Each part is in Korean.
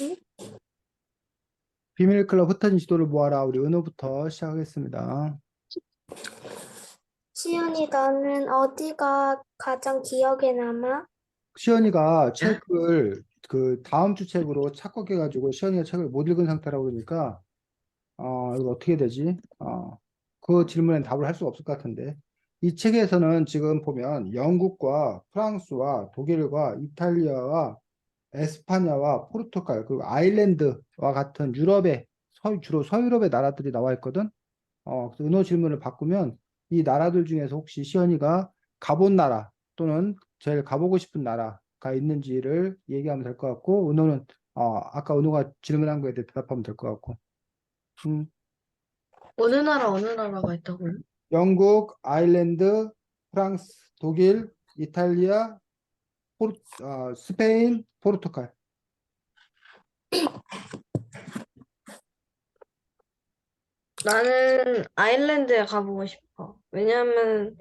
응? 비밀 클럽 흩어진 지도를 모아라. 우리 은호부터 시작하겠습니다. 시연이 너는 어디가 가장 기억에 남아? 시연이가 책을 그 다음 주 책으로 착각해가지고 시연이가 책을 못 읽은 상태라고 그러니까 이거 어떻게 되지? 그 질문엔 답을 할 수가 없을 것 같은데 이 책에서는 지금 보면 영국과 프랑스와 독일과 이탈리아와 에스파냐와 포르투갈 그리고 아일랜드와 같은 유럽의 주로 서유럽의 나라들이 나와 있거든. 그래서 은호 질문을 바꾸면 이 나라들 중에서 혹시 시연이가 가본 나라 또는 제일 가보고 싶은 나라가 있는지를 얘기하면 될 것 같고, 은호는, 아까 은호가 질문한 거에 대해 대답하면 될 것 같고. 음, 어느 나라가 있다고요? 영국, 아일랜드, 프랑스, 독일, 이탈리아, 스페인, 포르투갈. 나는 아일랜드에 가보고 싶어. 왜냐면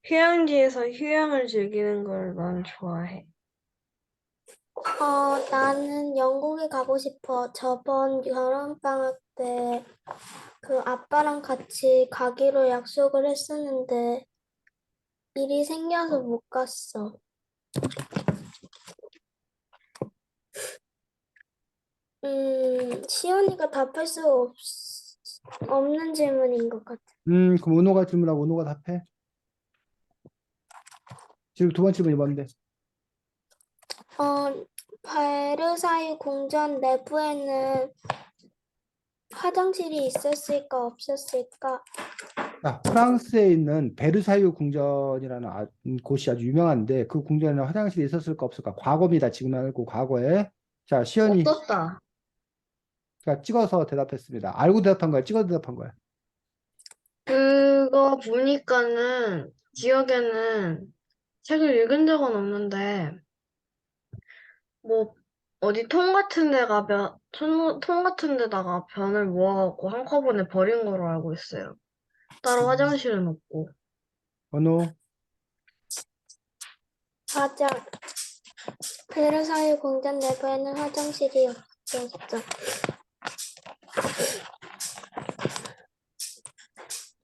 휴양지에서 휴양을 즐기는 걸 난 좋아해. 나는 영국에 가고 싶어. 저번 여름방학 때 그 아빠랑 같이 가기로 약속을 했었는데 일이 생겨서 못 갔어. 시연이가 답할 수 없는 질문인 것 같아. 그럼 은호가 질문하고 은호가 답해. 지금 두 번째 질문이 뭔데? 베르사유 궁전 내부에는 화장실이 있었을까 없었을까? 프랑스에 있는 베르사유 궁전이라는 곳이 아주 유명한데 그 궁전에는 화장실이 있었을까 없을까? 과거입니다. 지금 말고 과거에. 자, 시연이 없었다. 찍어서 대답했습니다. 알고 대답한 거야? 찍어 대답한 거야? 그거 보니까는 기억에는 책을 읽은 적은 없는데 뭐 어디 통 같은 데다가 변을 모아갖고 한꺼번에 버린 거로 알고 있어요. 따로 화장실은 없고. 언어, 맞아. 베르사유 궁전 내부에는 화장실이 없었어.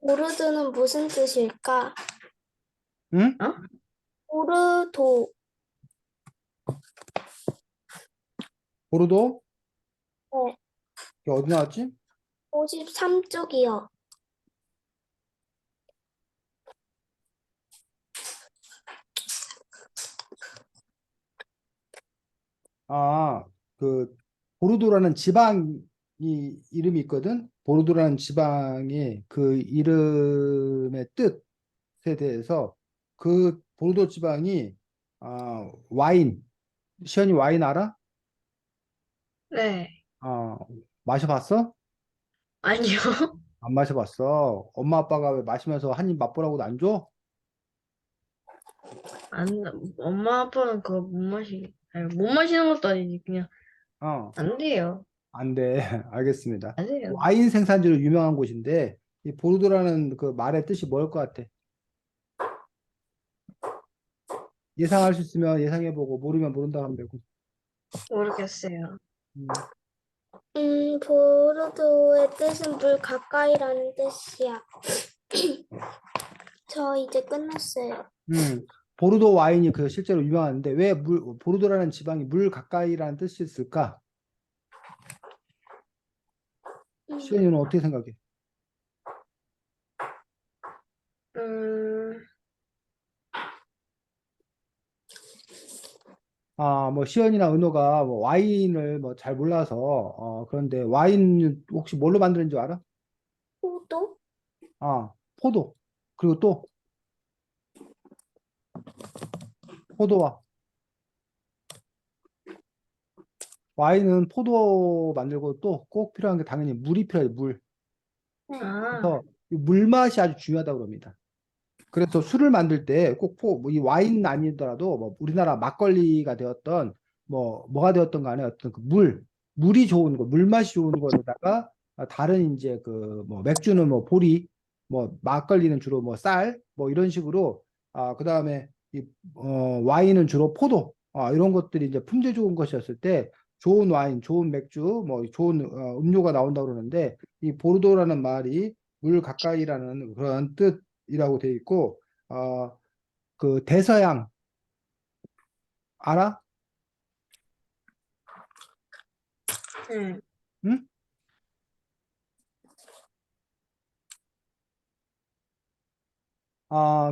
오르드는 무슨 뜻일까? 응? 어? 오르도. 보르도? 네. 이게 어디 나왔지? 53쪽이요. 아, 그 보르도라는 지방이 이름이 있거든. 보르도라는 지방이 그 이름의 뜻에 대해서 그 보르도 지방이 와인, 시연이 와인 알아? 네. 어, 마셔봤어? 아니요. 안 마셔봤어. 엄마 아빠가 왜 마시면서 한 입 맛보라고도 안 줘? 안, 엄마 아빠는 그거 못 마시는 것도 아니지. 그냥 어, 안 돼요. 안 돼. 알겠습니다. 안 돼요. 와인 생산지로 유명한 곳인데 이 보르도라는 그 말의 뜻이 뭘 것 같아? 예상할 수 있으면 예상해보고 모르면 모른다 하면 되고. 모르겠어요. 음, 보르도의 뜻은 물 가까이라는 뜻이야. 저 이제 끝났어요. 보르도 와인이 그 실제로 유명한데 왜 보르도라는 지방이 물 가까이라는 뜻이 있을까? 음, 시연이는 어떻게 생각해? 음, 뭐 시연이나 은호가 뭐 와인을 뭐 잘 몰라서 그런데 와인 혹시 뭘로 만드는 줄 알아? 포도? 포도. 그리고 또 포도와 와인은 포도 만들고 또 꼭 필요한 게 당연히 물이 필요해, 물. 네. 아, 그래서 이 물맛이 아주 중요하다고 그럽니다. 그래서 술을 만들 때 꼭 이 와인 아니더라도 뭐 우리나라 막걸리가 되었던 뭐가 되었던 간에 어떤 그 물이 좋은 거, 물맛이 좋은 거에다가 다른 이제 그 뭐 맥주는 뭐 보리, 뭐 막걸리는 주로 뭐 쌀, 뭐 이런 식으로 그다음에 와인은 주로 포도, 이런 것들이 이제 품질 좋은 것이었을 때 좋은 와인, 좋은 맥주, 뭐 좋은 음료가 나온다고 그러는데 이 보르도라는 말이 물 가까이라는 그런 뜻이라고 돼 있고 그 대서양 알아? 네. 응?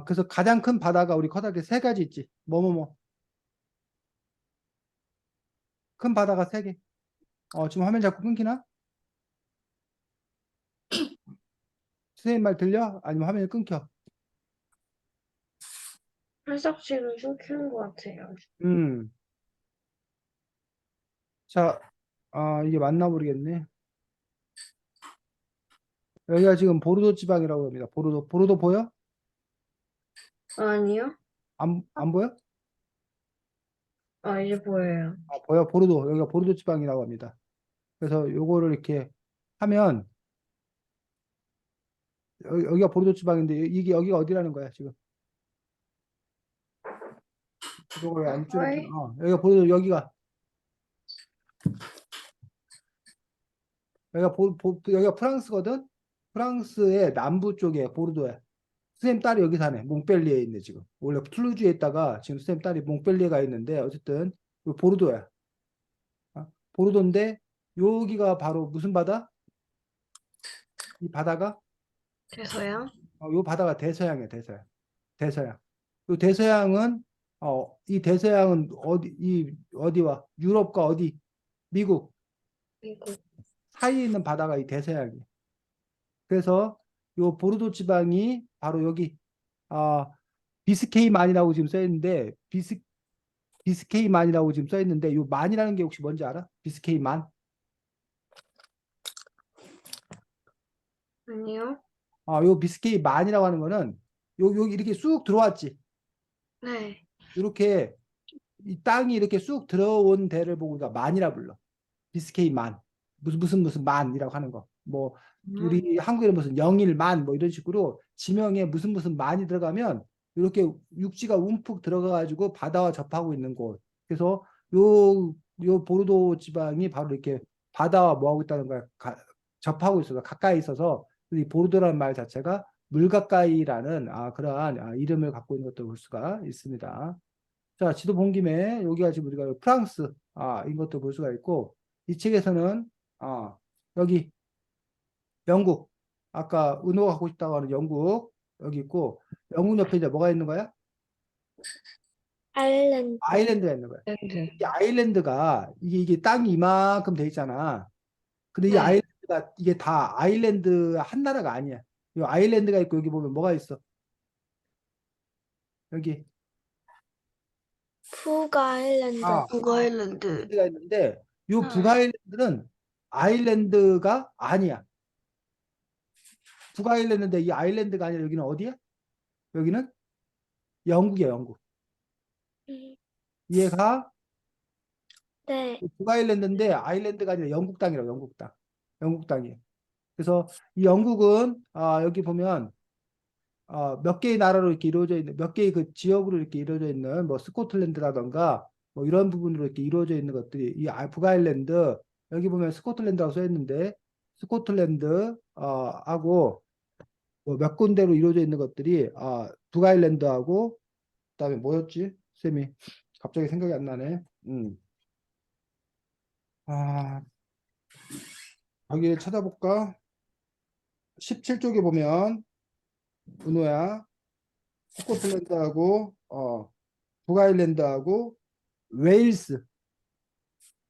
그래서 가장 큰 바다가 우리 커다랗게 세 가지 있지. 뭐뭐뭐. 큰 바다가 세 개. 지금 화면 자꾸 끊기나? 선생님 말 들려? 아니면 화면이 끊겨? 살짝 지금 끊기는 것 같아요. 음. 자, 이게 맞나 모르겠네. 여기가 지금 보르도 지방이라고 합니다. 보르도 보여? 아니요? 안 보여? 아, 이제 보여요. 보여. 보르도. 여기가 보르도 지방이라고 합니다. 그래서 요거를 이렇게 하면 여기가 보르도 지방인데 이게 여기가 어디라는 거야, 지금? 이거 왜 안 줄여? 하와이? 여기가 보르도 여기가 프랑스거든. 프랑스의 남부 쪽에 보르도야. 선생님 딸이 여기 사네. 몽펠리에 있네, 지금. 원래 툴루즈에 있다가 지금 선생님 딸이 몽펠리에 가 있는데 어쨌든 요 보르도야. 보르도인데 여기가 바로 무슨 바다? 이 바다가 돼서요? 요 바다가 대서양이야, 대서양. 대서양. 요 대서양은 이 대서양은 어디와 유럽과 어디? 미국 미국. 사이에 있는 바다가 이 대서양이야. 그래서 요 보르도 지방이 바로 여기 아 비스케이만이라고 지금 써 있는데 비스케이만이라고 지금 써 있는데 요 만이라는 게 혹시 뭔지 알아? 비스케이만? 아니요? 요 비스케이만이라고 하는 거는 여기 이렇게 쑥 들어왔지. 네. 이렇게 이 땅이 이렇게 쑥 들어온 데를 보고 우리가 만이라 불러. 비스케이만. 무슨 만이라고 하는 거. 뭐 음, 우리 한국에는 무슨 영일만 뭐 이런 식으로 지명에 무슨 만이 들어가면 이렇게 육지가 움푹 들어가 가지고 바다와 접하고 있는 곳. 그래서 요 보르도 지방이 바로 이렇게 바다와 뭐 하고 있다는 거야. 접하고 있어서 가까이 있어서 이 보르도라는 말 자체가 물 가까이라는 그러한 이름을 갖고 있는 것도 볼 수가 있습니다. 자, 지도 본 김에 여기가 지금 우리가 프랑스 이것도 볼 수가 있고 이 책에서는 여기 영국 아까 은호가 가고 싶다고 하는 영국 여기 있고 영국 옆에 이제 뭐가 있는 거야? 아일랜드. 아일랜드가 있는 거야. 랜드. 이 아일랜드가 이게 땅이 이만큼 돼 있잖아. 근데 이 네. 아일랜드가 이게 다 아일랜드 한 나라가 아니야. 이 아일랜드가 있고 여기 보면 뭐가 있어? 여기 북아일랜드. 북아일랜드. 아일랜드가 있는데 이 아, 북아일랜드는 아일랜드가 아니야. 북아일랜드인데 이 아일랜드가 아니라 여기는 어디야? 여기는 영국이야, 영국. 음, 이해가? 네. 북아일랜드인데 아일랜드가 아니라 영국 땅이라고, 영국 땅. 영국 땅이에요. 그래서 이 영국은 여기 보면 몇 개의 나라로 이렇게 이루어져 있는 몇 개의 그 지역으로 이렇게 이루어져 있는 뭐 스코틀랜드라던가 뭐 이런 부분으로 이렇게 이루어져 있는 것들이 이 북아일랜드 여기 보면 스코틀랜드라고 써 있는데 스코틀랜드 하고 뭐 몇 군데로 이루어져 있는 것들이 북아일랜드하고 그다음에 뭐였지? 쌤이 갑자기 생각이 안 나네. 아, 여기 찾아볼까? 17쪽에 보면 은호야 스코틀랜드하고 북아일랜드하고 웨일스,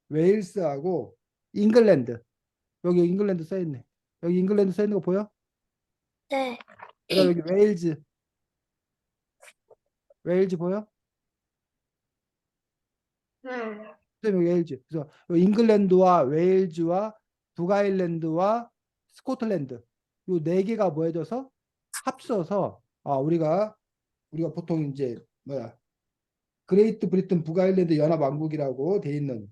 웨일스하고 잉글랜드. 여기 잉글랜드 써 있네. 여기 잉글랜드 써 있는 거 보여? 네. 그다음 여기 웨일즈, 웨일즈 보여? 네. 그다음에 웨일즈. 그래서 잉글랜드와 웨일즈와 북아일랜드와 스코틀랜드 요 네 개가 모여져서 합쳐서 우리가 보통 이제 뭐야 그레이트 브리튼 북아일랜드 연합왕국이라고 돼 있는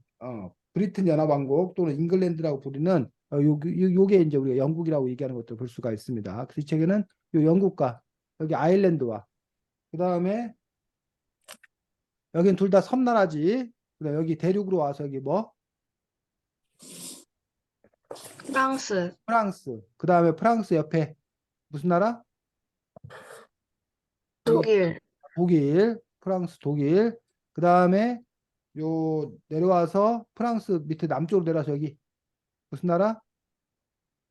브리튼 연합왕국 또는 잉글랜드라고 부르는 요게 이제 우리가 영국이라고 얘기하는 것도 볼 수가 있습니다. 그래서 이 책에는 요 영국과 여기 아일랜드와 그 다음에 여기는 둘 다 섬나라지. 그다음 여기 대륙으로 와서 여기 뭐 프랑스, 프랑스. 그 다음에 프랑스 옆에 무슨 나라? 독일, 독일. 프랑스, 독일. 그 다음에 요 내려와서 프랑스 밑에 남쪽으로 내려와서 여기 무슨 나라?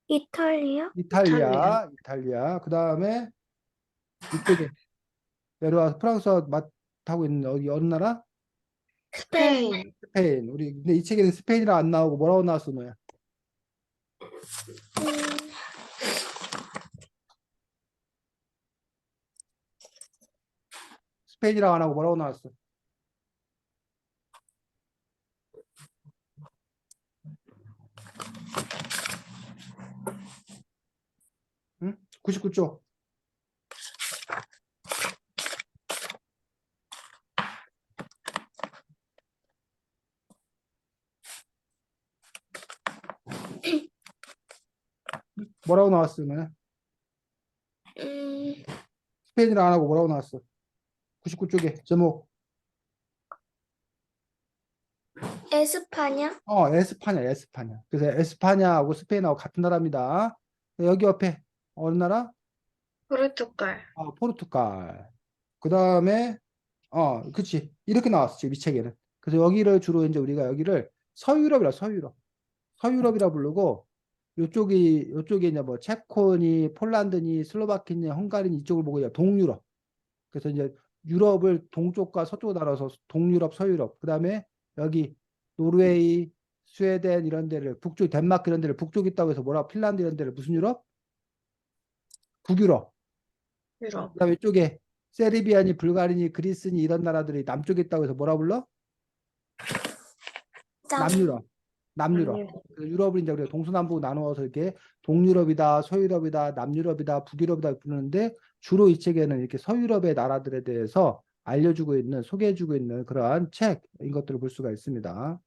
이탈리아? 이탈리아, 이탈리아. 이탈리아. 그 다음에 이쪽에 내려와서 프랑스와 맞하고 있는 어디 어느 나라? 스페인. 스페인, 스페인. 우리 근데 이 책에는 스페인이라 안 나오고 뭐라고 나왔어, 너야? 음, 스페인이라고 안 하고 뭐라고 나왔어? 응? 99쪽. 뭐라고 나왔어, 너야? 음, 스페인이라 안 하고 뭐라고 나왔어? 99쪽에 제목. 에스파냐? 에스파냐, 에스파냐. 그래서 에스파냐하고 스페인하고 같은 나라입니다. 여기 옆에 어느 나라? 포르투갈, 포르투갈. 그 다음에 그치. 이렇게 나왔어, 지금 이 책에는. 그래서 여기를 주로 이제 우리가 여기를 서유럽이라, 서유럽. 서유럽이라 부르고, 요쪽이 이제 뭐 체코니, 폴란드니, 슬로바키니, 헝가리니 이쪽을 보고 이제 동유럽. 그래서 이제 유럽을 동쪽과 서쪽으로 나눠서 동유럽, 서유럽. 그 다음에 여기 노르웨이, 스웨덴 이런 데를 북쪽, 덴마크 이런 데를 북쪽 있다고 해서 뭐라, 핀란드 이런 데를 무슨 유럽? 북유럽. 유럽, 그다음에 이쪽에 세르비아니, 불가리니, 그리스니 이런 나라들이 남쪽에 있다고 해서 뭐라 불러? 남. 남유럽. 남유럽. 남유럽, 그래서 유럽을 이제 우리가 동서남북 나누어서 이렇게 동유럽이다, 서유럽이다, 남유럽이다, 북유럽이다 부르는데 주로 이 책에는 이렇게 서유럽의 나라들에 대해서 알려주고 있는, 소개해주고 있는 그러한 책인 것들을 볼 수가 있습니다.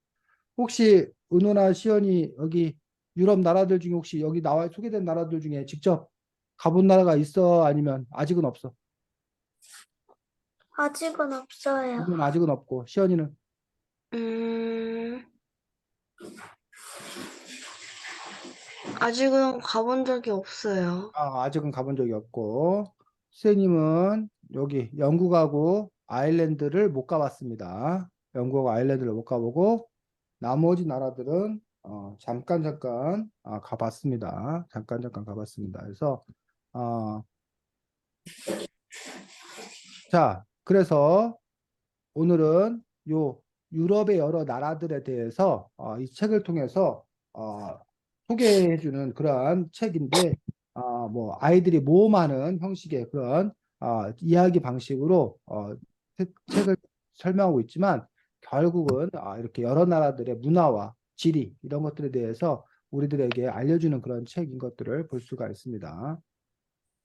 혹시 은호나 시연이 여기 유럽 나라들 중에 혹시 여기 나와 소개된 나라들 중에 직접 가본 나라가 있어? 아니면 아직은 없어? 아직은 없어요. 은호는 아직은 없고 시연이는 음, 아직은 가본 적이 없어요. 아직은 가본 적이 없고 선생님은 여기 영국하고 아일랜드를 못 가봤습니다. 영국하고 아일랜드를 못 가보고 나머지 나라들은 잠깐 가봤습니다. 잠깐 가봤습니다. 그래서 어, 자 그래서 오늘은 요 유럽의 여러 나라들에 대해서 이 책을 통해서 소개해주는 그러한 책인데 뭐 아이들이 모험하는 형식의 그런 이야기 방식으로 책을 설명하고 있지만 결국은 이렇게 여러 나라들의 문화와 지리 이런 것들에 대해서 우리들에게 알려주는 그런 책인 것들을 볼 수가 있습니다.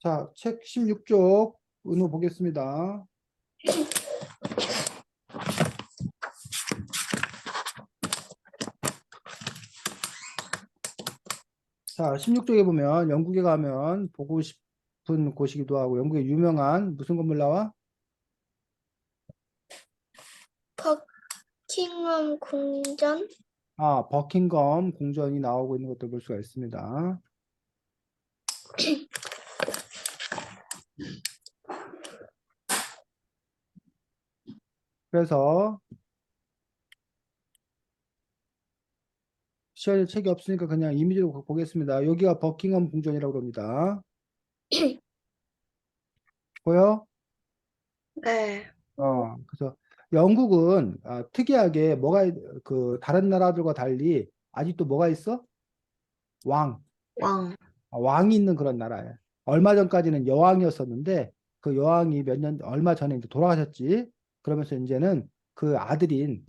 자, 책 16쪽 은호 보겠습니다. 자, 16쪽에 보면 영국에 가면 보고 싶은 곳이기도 하고 영국의 유명한 무슨 건물 나와? 버킹엄 궁전? 버킹엄 궁전이 나오고 있는 것도 볼 수가 있습니다. 그래서 시간이 책이 없으니까 그냥 이미지로 보겠습니다. 여기가 버킹엄 궁전이라고 합니다. 보여? 네, 그래서 영국은 특이하게 그 다른 나라들과 달리 아직도 뭐가 있어? 왕. 왕, 왕이 있는 그런 나라예요. 얼마 전까지는 여왕이었었는데 그 여왕이 얼마 전에 이제 돌아가셨지. 그러면서 이제는 그 아들인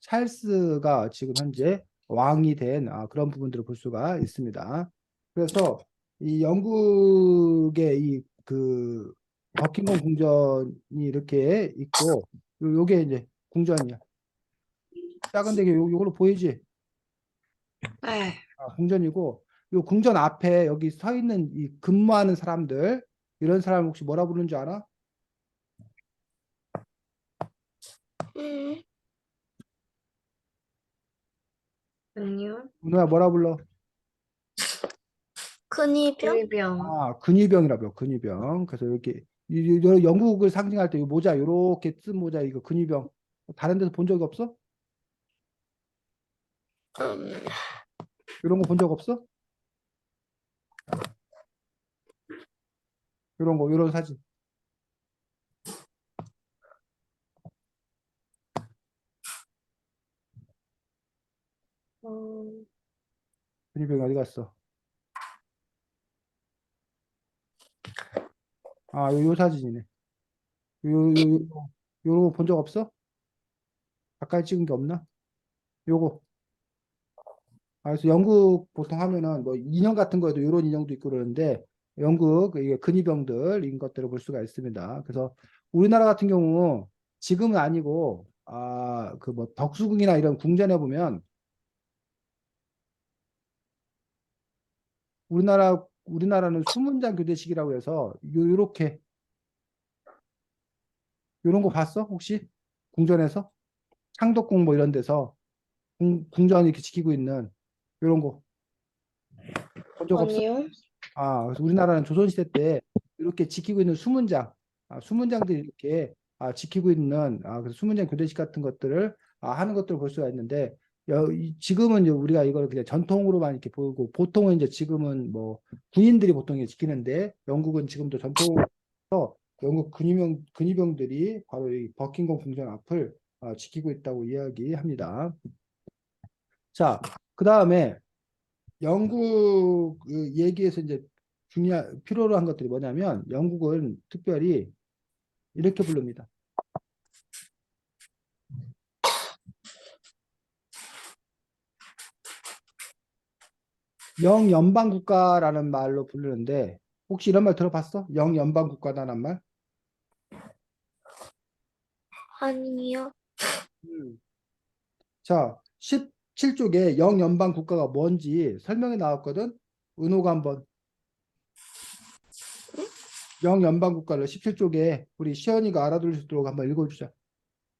찰스가 지금 현재 왕이 된 그런 부분들을 볼 수가 있습니다. 그래서 이 영국의 이 그 버킹엄 궁전이 이렇게 있고 요게 이제 궁전이야. 작은 데게 요걸로 보이지? 네, 궁전이고 요 궁전 앞에 여기 서 있는 이 근무하는 사람들 이런 사람 혹시 뭐라 부르는 줄 알아? 음, 아니요, 누나 뭐라 불러? 근위병? 유리병. 근위병이라고요. 근위병. 그래서 이렇게 영국을 상징할 때 이 모자 요렇게 쓴 모자 이거 근위병. 다른 데서 본 적이 없어? 이런 거 본 적 없어? 이런 거, 이런 사진. 음, 근위병이 어디 갔어? 요 사진이네. 요거 본 적 없어? 가까이 찍은 게 없나? 요거. 그래서 영국 보통 하면은 뭐 인형 같은 거에도 이런 인형도 있고 그러는데 영국 이게 근위병들인 것들을 볼 수가 있습니다. 그래서 우리나라 같은 경우 지금은 아니고 그 뭐 덕수궁이나 이런 궁전에 보면 우리나라는 수문장 교대식이라고 해서 요렇게 요런 거 봤어? 혹시? 궁전에서? 창덕궁 뭐 이런 데서 궁전 이렇게 지키고 있는 요런 거 본 적 없어? 아니요. 그래서 우리나라는 조선시대 때 이렇게 지키고 있는 수문장, 수문장들이 이렇게 지키고 있는 그래서 수문장 교대식 같은 것들을 하는 것들을 볼 수가 있는데 지금은 이제 우리가 이걸 그냥 전통으로만 이렇게 보고 보통은 이제 지금은 뭐 군인들이 보통 이게 지키는데 영국은 지금도 전통에서 영국 근위병들이 바로 이 버킹엄 궁전 앞을 지키고 있다고 이야기합니다. 자, 그 다음에 영국 그 얘기에서 이제 필요로 한 것들이 뭐냐면 영국은 특별히 이렇게 부릅니다. 영연방 국가라는 말로 부르는데 혹시 이런 말 들어봤어? 영연방 국가다는 말? 아니요. 음. 자, 17쪽에 영연방 국가가 뭔지 설명이 나왔거든. 은호가 한번 영연방 국가를 17쪽에 우리 시연이가 알아들을 수 있도록 한번 읽어주자.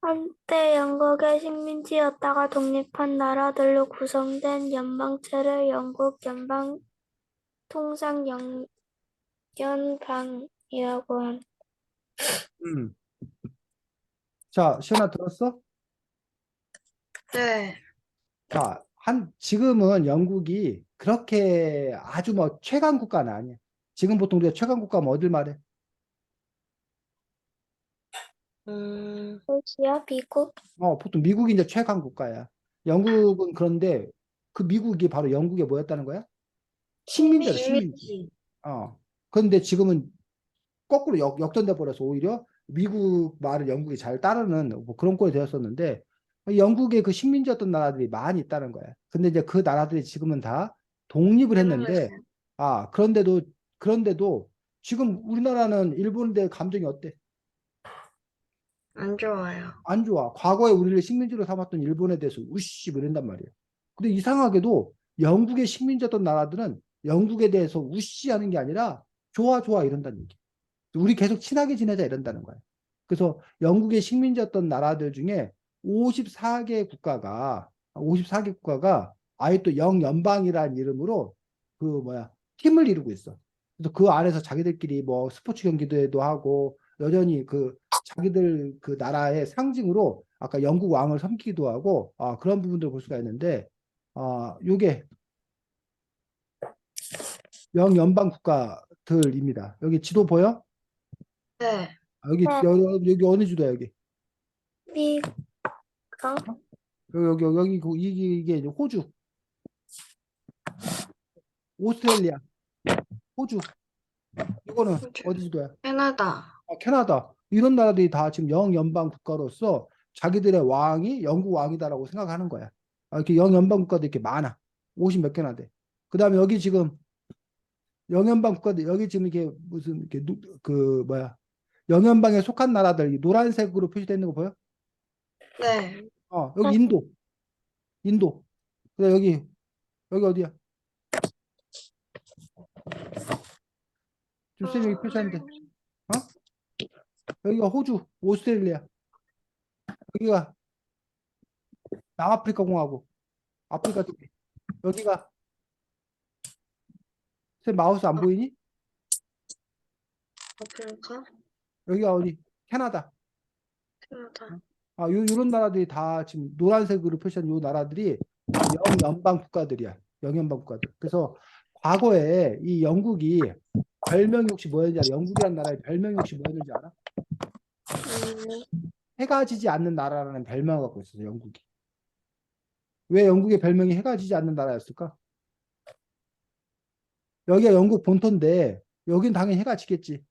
한때 영국의 식민지였다가 독립한 나라들로 구성된 연방체를 영국 연방통상연방이라고 한. 음. 자, 시연아 들었어? 네. 자, 지금은 영국이 그렇게 아주 뭐 최강 국가는 아니야. 지금 보통 우리가 최강 국가면 어딜 말해? 음, 러시아, 미국, 보통 미국이 이제 최강 국가야. 영국은 그런데 그 미국이 바로 영국의 뭐였다는 거야? 식민지다, 식민지. 식민지. 그런데 지금은 거꾸로 역전돼 버려서 오히려 미국 말을 영국이 잘 따르는 뭐 그런 꼴이 되었었는데 영국의 그 식민지였던 나라들이 많이 있다는 거야. 근데 이제 그 나라들이 지금은 다 독립을 했는데 해방했어요. 그런데도 지금 우리나라는 일본에 대해 감정이 어때? 안 좋아요. 안 좋아. 과거에 우리를 식민지로 삼았던 일본에 대해서 우씨 뭐 이런단 말이에요. 근데 이상하게도 영국의 식민지였던 나라들은 영국에 대해서 우씨 하는 게 아니라 좋아 좋아 이런다는 얘기. 우리 계속 친하게 지내자 이런다는 거예요. 그래서 영국의 식민지였던 나라들 중에 54개 국가가 아예 또 영연방이라는 이름으로 그 뭐야 팀을 이루고 있어. 그래서 그 안에서 자기들끼리 뭐 스포츠 경기도 하고 여전히 그 자기들 그 나라의 상징으로 아까 영국 왕을 섬기기도 하고 그런 부분들을 볼 수가 있는데 요게 영연방 국가들입니다. 여기 지도 보여? 네. 네, 여기 어느 지도야 여기? 미국, 여기 이게 이제 호주, 오스트레일리아, 호주. 이거는 어디 지도야? 캐나다. 캐나다. 이런 나라들이 다 지금 영연방 국가로서 자기들의 왕이 영국 왕이다라고 생각하는 거야. 이렇게 영연방 국가도 이렇게 많아. 50 몇 개나 돼. 그다음에 여기 지금 영연방 국가들 여기 지금 이게 무슨 이렇게 그 뭐야? 영연방에 속한 나라들 이 노란색으로 표시되어 있는 거 보여? 네. 여기 인도. 그다음 여기 어디야? 지금 쌤 여기 표시하는데, 어? 여기가 호주, 오스트레일리아. 여기가 남아프리카 공화국, 아프리카 쪽에. 여기가 쌤 마우스 안 보이니? 아프리카, 여기가 어디? 캐나다. 캐나다. 요런 나라들이 다 지금 노란색으로 표시한 요 나라들이 다 영연방 국가들이야. 영연방 국가들. 그래서 과거에 이 영국이 별명이 혹시 뭐였는지 알아? 영국이라는 나라의 별명이 혹시 뭐였는지 알아? 해가 지지 않는 나라라는 별명을 갖고 있었어, 영국이. 왜 영국의 별명이 해가 지지 않는 나라였을까? 여기가 영국 본토인데 여긴 당연히 해가 지겠지.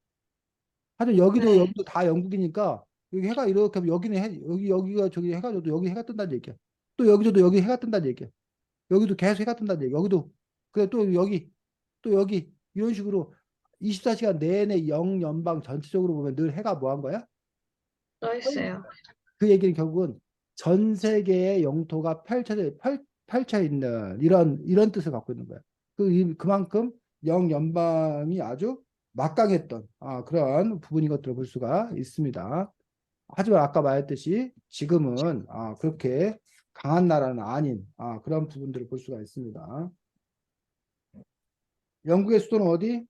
하여튼 여기도 네. 여기도 다 영국이니까 여기 해가 이렇게 하면 여기는 여기가 저기 해가 져도 여기 해가 뜬다는 얘기야. 또 여기 져도 여기 해가 뜬다는 얘기야. 여기도 계속 해가 뜬다는 얘기야. 여기도 그래 또 여기 이런 식으로 24시간 내내 영연방 전체적으로 보면 늘 해가 뭐 한 거야? 써 있어요. 그 얘기는 결국은 전 세계의 영토가 펼쳐 있는 이런 뜻을 갖고 있는 거야. 그만큼 영연방이 아주 막강했던 그런 부분인 것들을 볼 수가 있습니다. 하지만 아까 말했듯이 지금은 그렇게 강한 나라는 아닌 그런 부분들을 볼 수가 있습니다. 영국의 수도는 어디?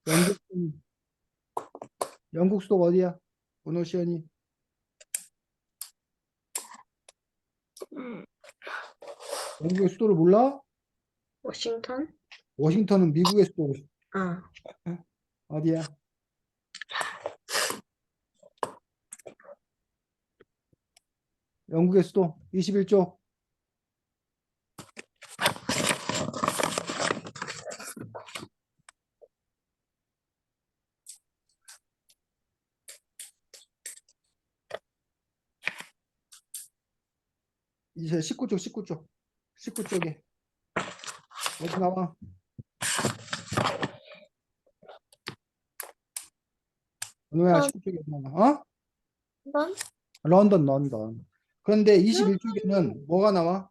영국, 영국 수도가 어디야? 오노시언이. 영국의 수도를 몰라? 워싱턴? 워싱턴은 미국의 수도 아, 어디야? 영국의 수도 21쪽. 이제 19쪽, 19쪽. 19쪽에 어디 나와? 뭐야, 19쪽에 어디 나와? 어? 넌? 런던, 런던. 그런데 21쪽에는 뭐가 나와?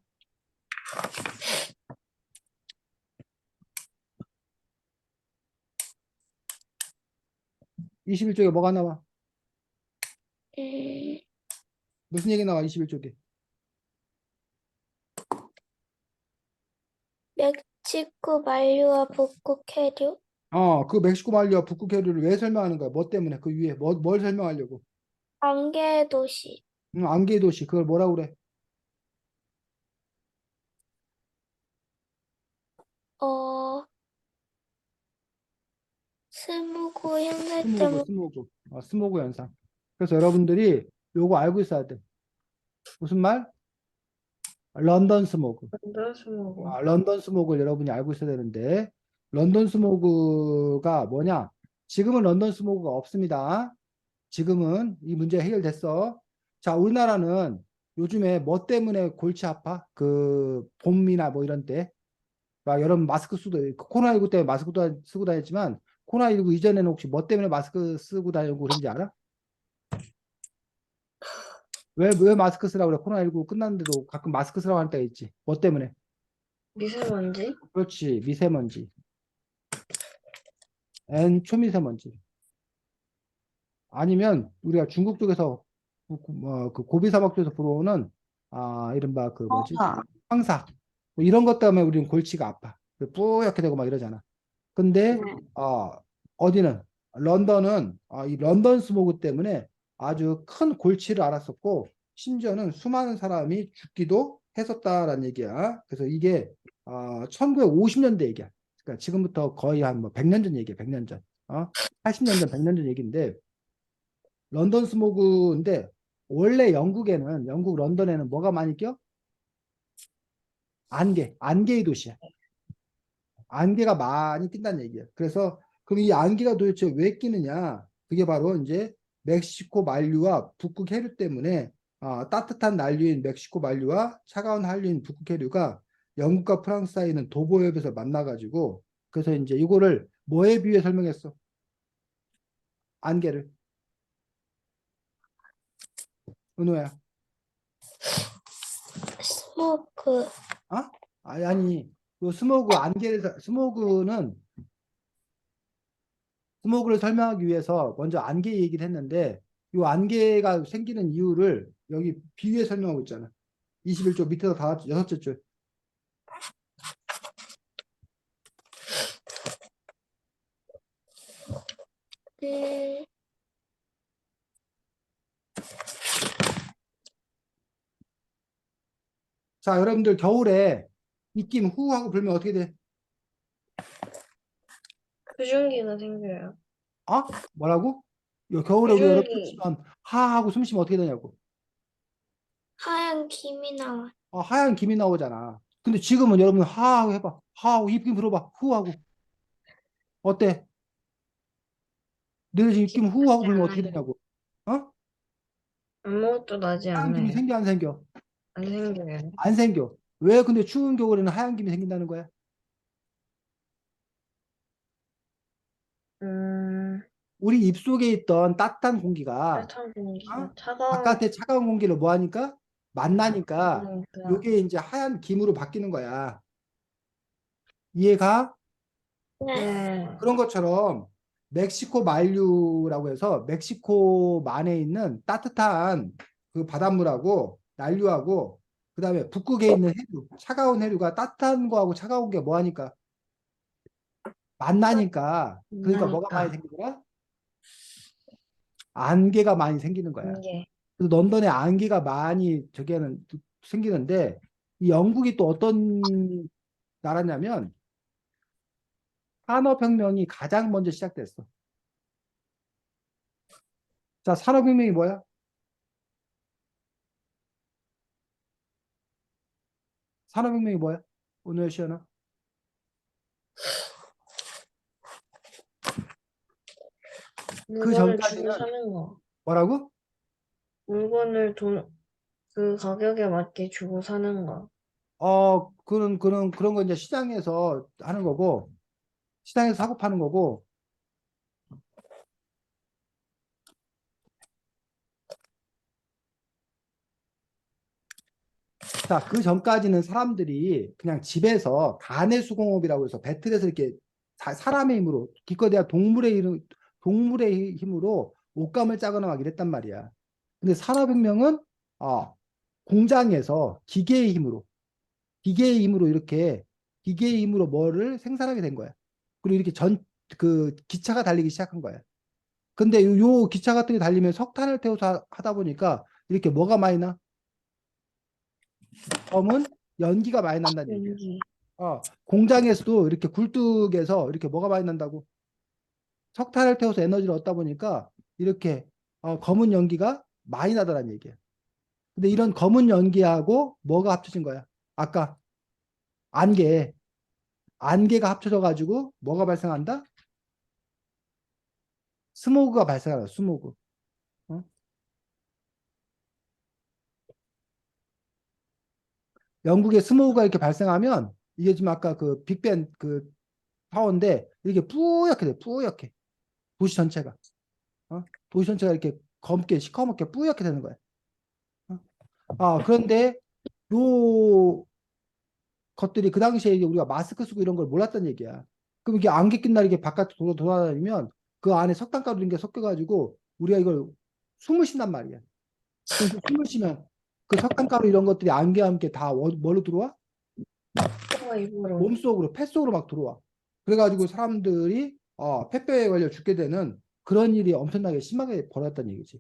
21쪽에 뭐가 나와? 음, 무슨 얘기 나와, 21쪽에? 멕시코 만류와 북극 해류? 그 멕시코 말리와 북극 해류를 왜 설명하는 거야? 뭐 때문에? 그 위에 뭘 설명하려고? 안개 도시. 안개 도시. 그걸 뭐라고 그래? 어, 스무고 현상 스모그, 때문에 스모그. 스모그 현상. 그래서 여러분들이 요거 알고 있어야 돼. 무슨 말? 런던 스모그. 런던 스모그. 런던 스모그를 여러분이 알고 있어야 되는데, 런던 스모그가 뭐냐? 지금은 런던 스모그가 없습니다. 지금은 이 문제 해결됐어. 자, 우리나라는 요즘에 뭐 때문에 골치 아파? 그 봄이나 뭐 이런 때. 막 여러분 마스크 쓰도 코로나19 때문에 마스크도 쓰고 다녔지만 코로나19 이전에는 혹시 뭐 때문에 마스크 쓰고 다니고 그런지 알아? 왜 마스크 쓰라고 그래? 코로나19 끝났는데도 가끔 마스크 쓰라고 하는 때가 있지. 뭐 때문에? 미세먼지? 그렇지. 미세먼지. N 초미세먼지. 아니면 우리가 중국 쪽에서 그 고비 사막 쪽에서 불어오는 이른바 그 뭐지? 아, 황사. 뭐 이런 것 때문에 우리는 골치가 아파. 뿌옇게 되고 막 이러잖아. 근데 네. 어디는 런던은 이 런던 스모그 때문에 아주 큰 골치를 앓았었고 심지어는 수많은 사람이 죽기도 했었다라는 얘기야. 그래서 이게 1950년대 얘기야. 그러니까 지금부터 거의 한 뭐 100년 전 얘기야. 100년 전. 80년 전, 100년 전 얘기인데 런던 스모그인데 원래 영국 런던에는 뭐가 많이 껴? 안개의 도시야. 안개가 많이 낀다는 얘기예요. 그래서 그럼 이 안개가 도대체 왜 끼느냐? 그게 바로 이제 멕시코 만류와 북극 해류 때문에 따뜻한 난류인 멕시코 만류와 차가운 한류인 북극 해류가 영국과 프랑스 사이에 있는 도보협에서 만나가지고 그래서 이제 이거를 뭐에 비유해 설명했어? 안개를. 은호야. 스모그. 어? 아니, 요 스모그를 설명하기 위해서 먼저 안개 얘기를 했는데 이 안개가 생기는 이유를 여기 비유해 설명하고 있잖아. 21쪽 밑에서 여섯째 줄. 그, 자, 여러분들 겨울에 입김 후 하고 불면 어떻게 돼? 표준기가 생겨요. 어? 뭐라고? 겨울에 우리 여러분 숨 표준기. 쉬면 하 하고 숨 쉬면 어떻게 되냐고. 하얀 김이 나와. 하얀 김이 나오잖아. 근데 지금은 여러분 하 하고 해봐. 하 하고 입김 불어봐. 후 하고. 어때? 너네 지금 입김 후 하고 나지 불면 어떻게 않아요. 되냐고. 어? 아무것도 나지 하얀 김이 않아요. 생겨 안 생겨? 안 생겨요. 안 생겨. 왜 근데 추운 겨울에는 하얀 김이 생긴다는 거야? 음, 우리 입속에 있던 따뜻한 공기가 따뜻한 공기가 어? 차가운 바깥에 차가운 공기를 뭐 하니까 만나니까 거니까. 요게 이제 하얀 김으로 바뀌는 거야. 이해가? 네. 네. 그런 것처럼 멕시코 만류라고 해서 멕시코만에 있는 따뜻한 그 바닷물하고 난류하고 그다음에 북극에 있는 해류, 차가운 해류가 따뜻한 거하고 차가운 게 뭐 하니까 만나니까 그러니까 뭐가 많이 그러니까 생기더라? 안개가 많이 생기는 거야. 이게 그래서 런던에 안개가 많이 저기는 생기는데 이 영국이 또 어떤 나라냐면 산업혁명이 가장 먼저 시작됐어. 자, 산업혁명이 뭐야? 산업혁명이 뭐야? 오늘 시연아. 그 물건을 주고 전까지는 사는 거. 뭐라고? 물건을 그 가격에 맞게 주고 사는 거. 그런 거 이제 시장에서 하는 거고, 시장에서 사고 파는 거고, 자, 그 전까지는 사람들이 그냥 집에서 가내 수공업이라고 해서 배틀에서 이렇게 사람의 힘으로, 기껏해야 동물의 힘으로 옷감을 짜거나 막 이랬단 말이야. 근데 산업혁명은, 공장에서 기계의 힘으로 이렇게, 기계의 힘으로 뭐를 생산하게 된 거야. 그리고 이렇게 기차가 달리기 시작한 거야. 근데 요 기차 같은 게 달리면 석탄을 태워서 하다 보니까 이렇게 뭐가 많이 나? 검은 연기가 많이 난다는 얘기야. 연기. 공장에서도 이렇게 굴뚝에서 이렇게 뭐가 많이 난다고? 석탄을 태워서 에너지를 얻다 보니까 이렇게 검은 연기가 많이 나더라는 얘기야. 근데 이런 검은 연기하고 뭐가 합쳐진 거야? 아까 안개, 안개가 합쳐져 가지고 뭐가 발생한다? 스모그가 발생한다. 스모그. 어? 영국에 스모그가 이렇게 발생하면 이게 지금 아까 그 빅벤 그 타워인데 이렇게 뿌옇게 돼. 뿌옇게. 도시 전체가. 도시 전체가 이렇게 검게 시커멓게 뿌옇게 되는 거야. 어? 그런데 요 것들이 그 당시에 이제 우리가 마스크 쓰고 이런 걸 몰랐던 얘기야. 그럼 이게 안개 낀 날 이게 바깥에 돌아다니면 그 안에 석탄가루 이런 게 섞여가지고 우리가 이걸 숨을 쉰단 말이야. 그럼 그 숨을 쉬면 그 석탄가루 이런 것들이 안개와 함께 다 뭘로 들어와? 코가 입으로. 몸속으로, 폐 속으로 막 들어와. 그래가지고 사람들이 폐병에 걸려 죽게 되는 그런 일이 엄청나게 심하게 벌어졌다는 얘기지.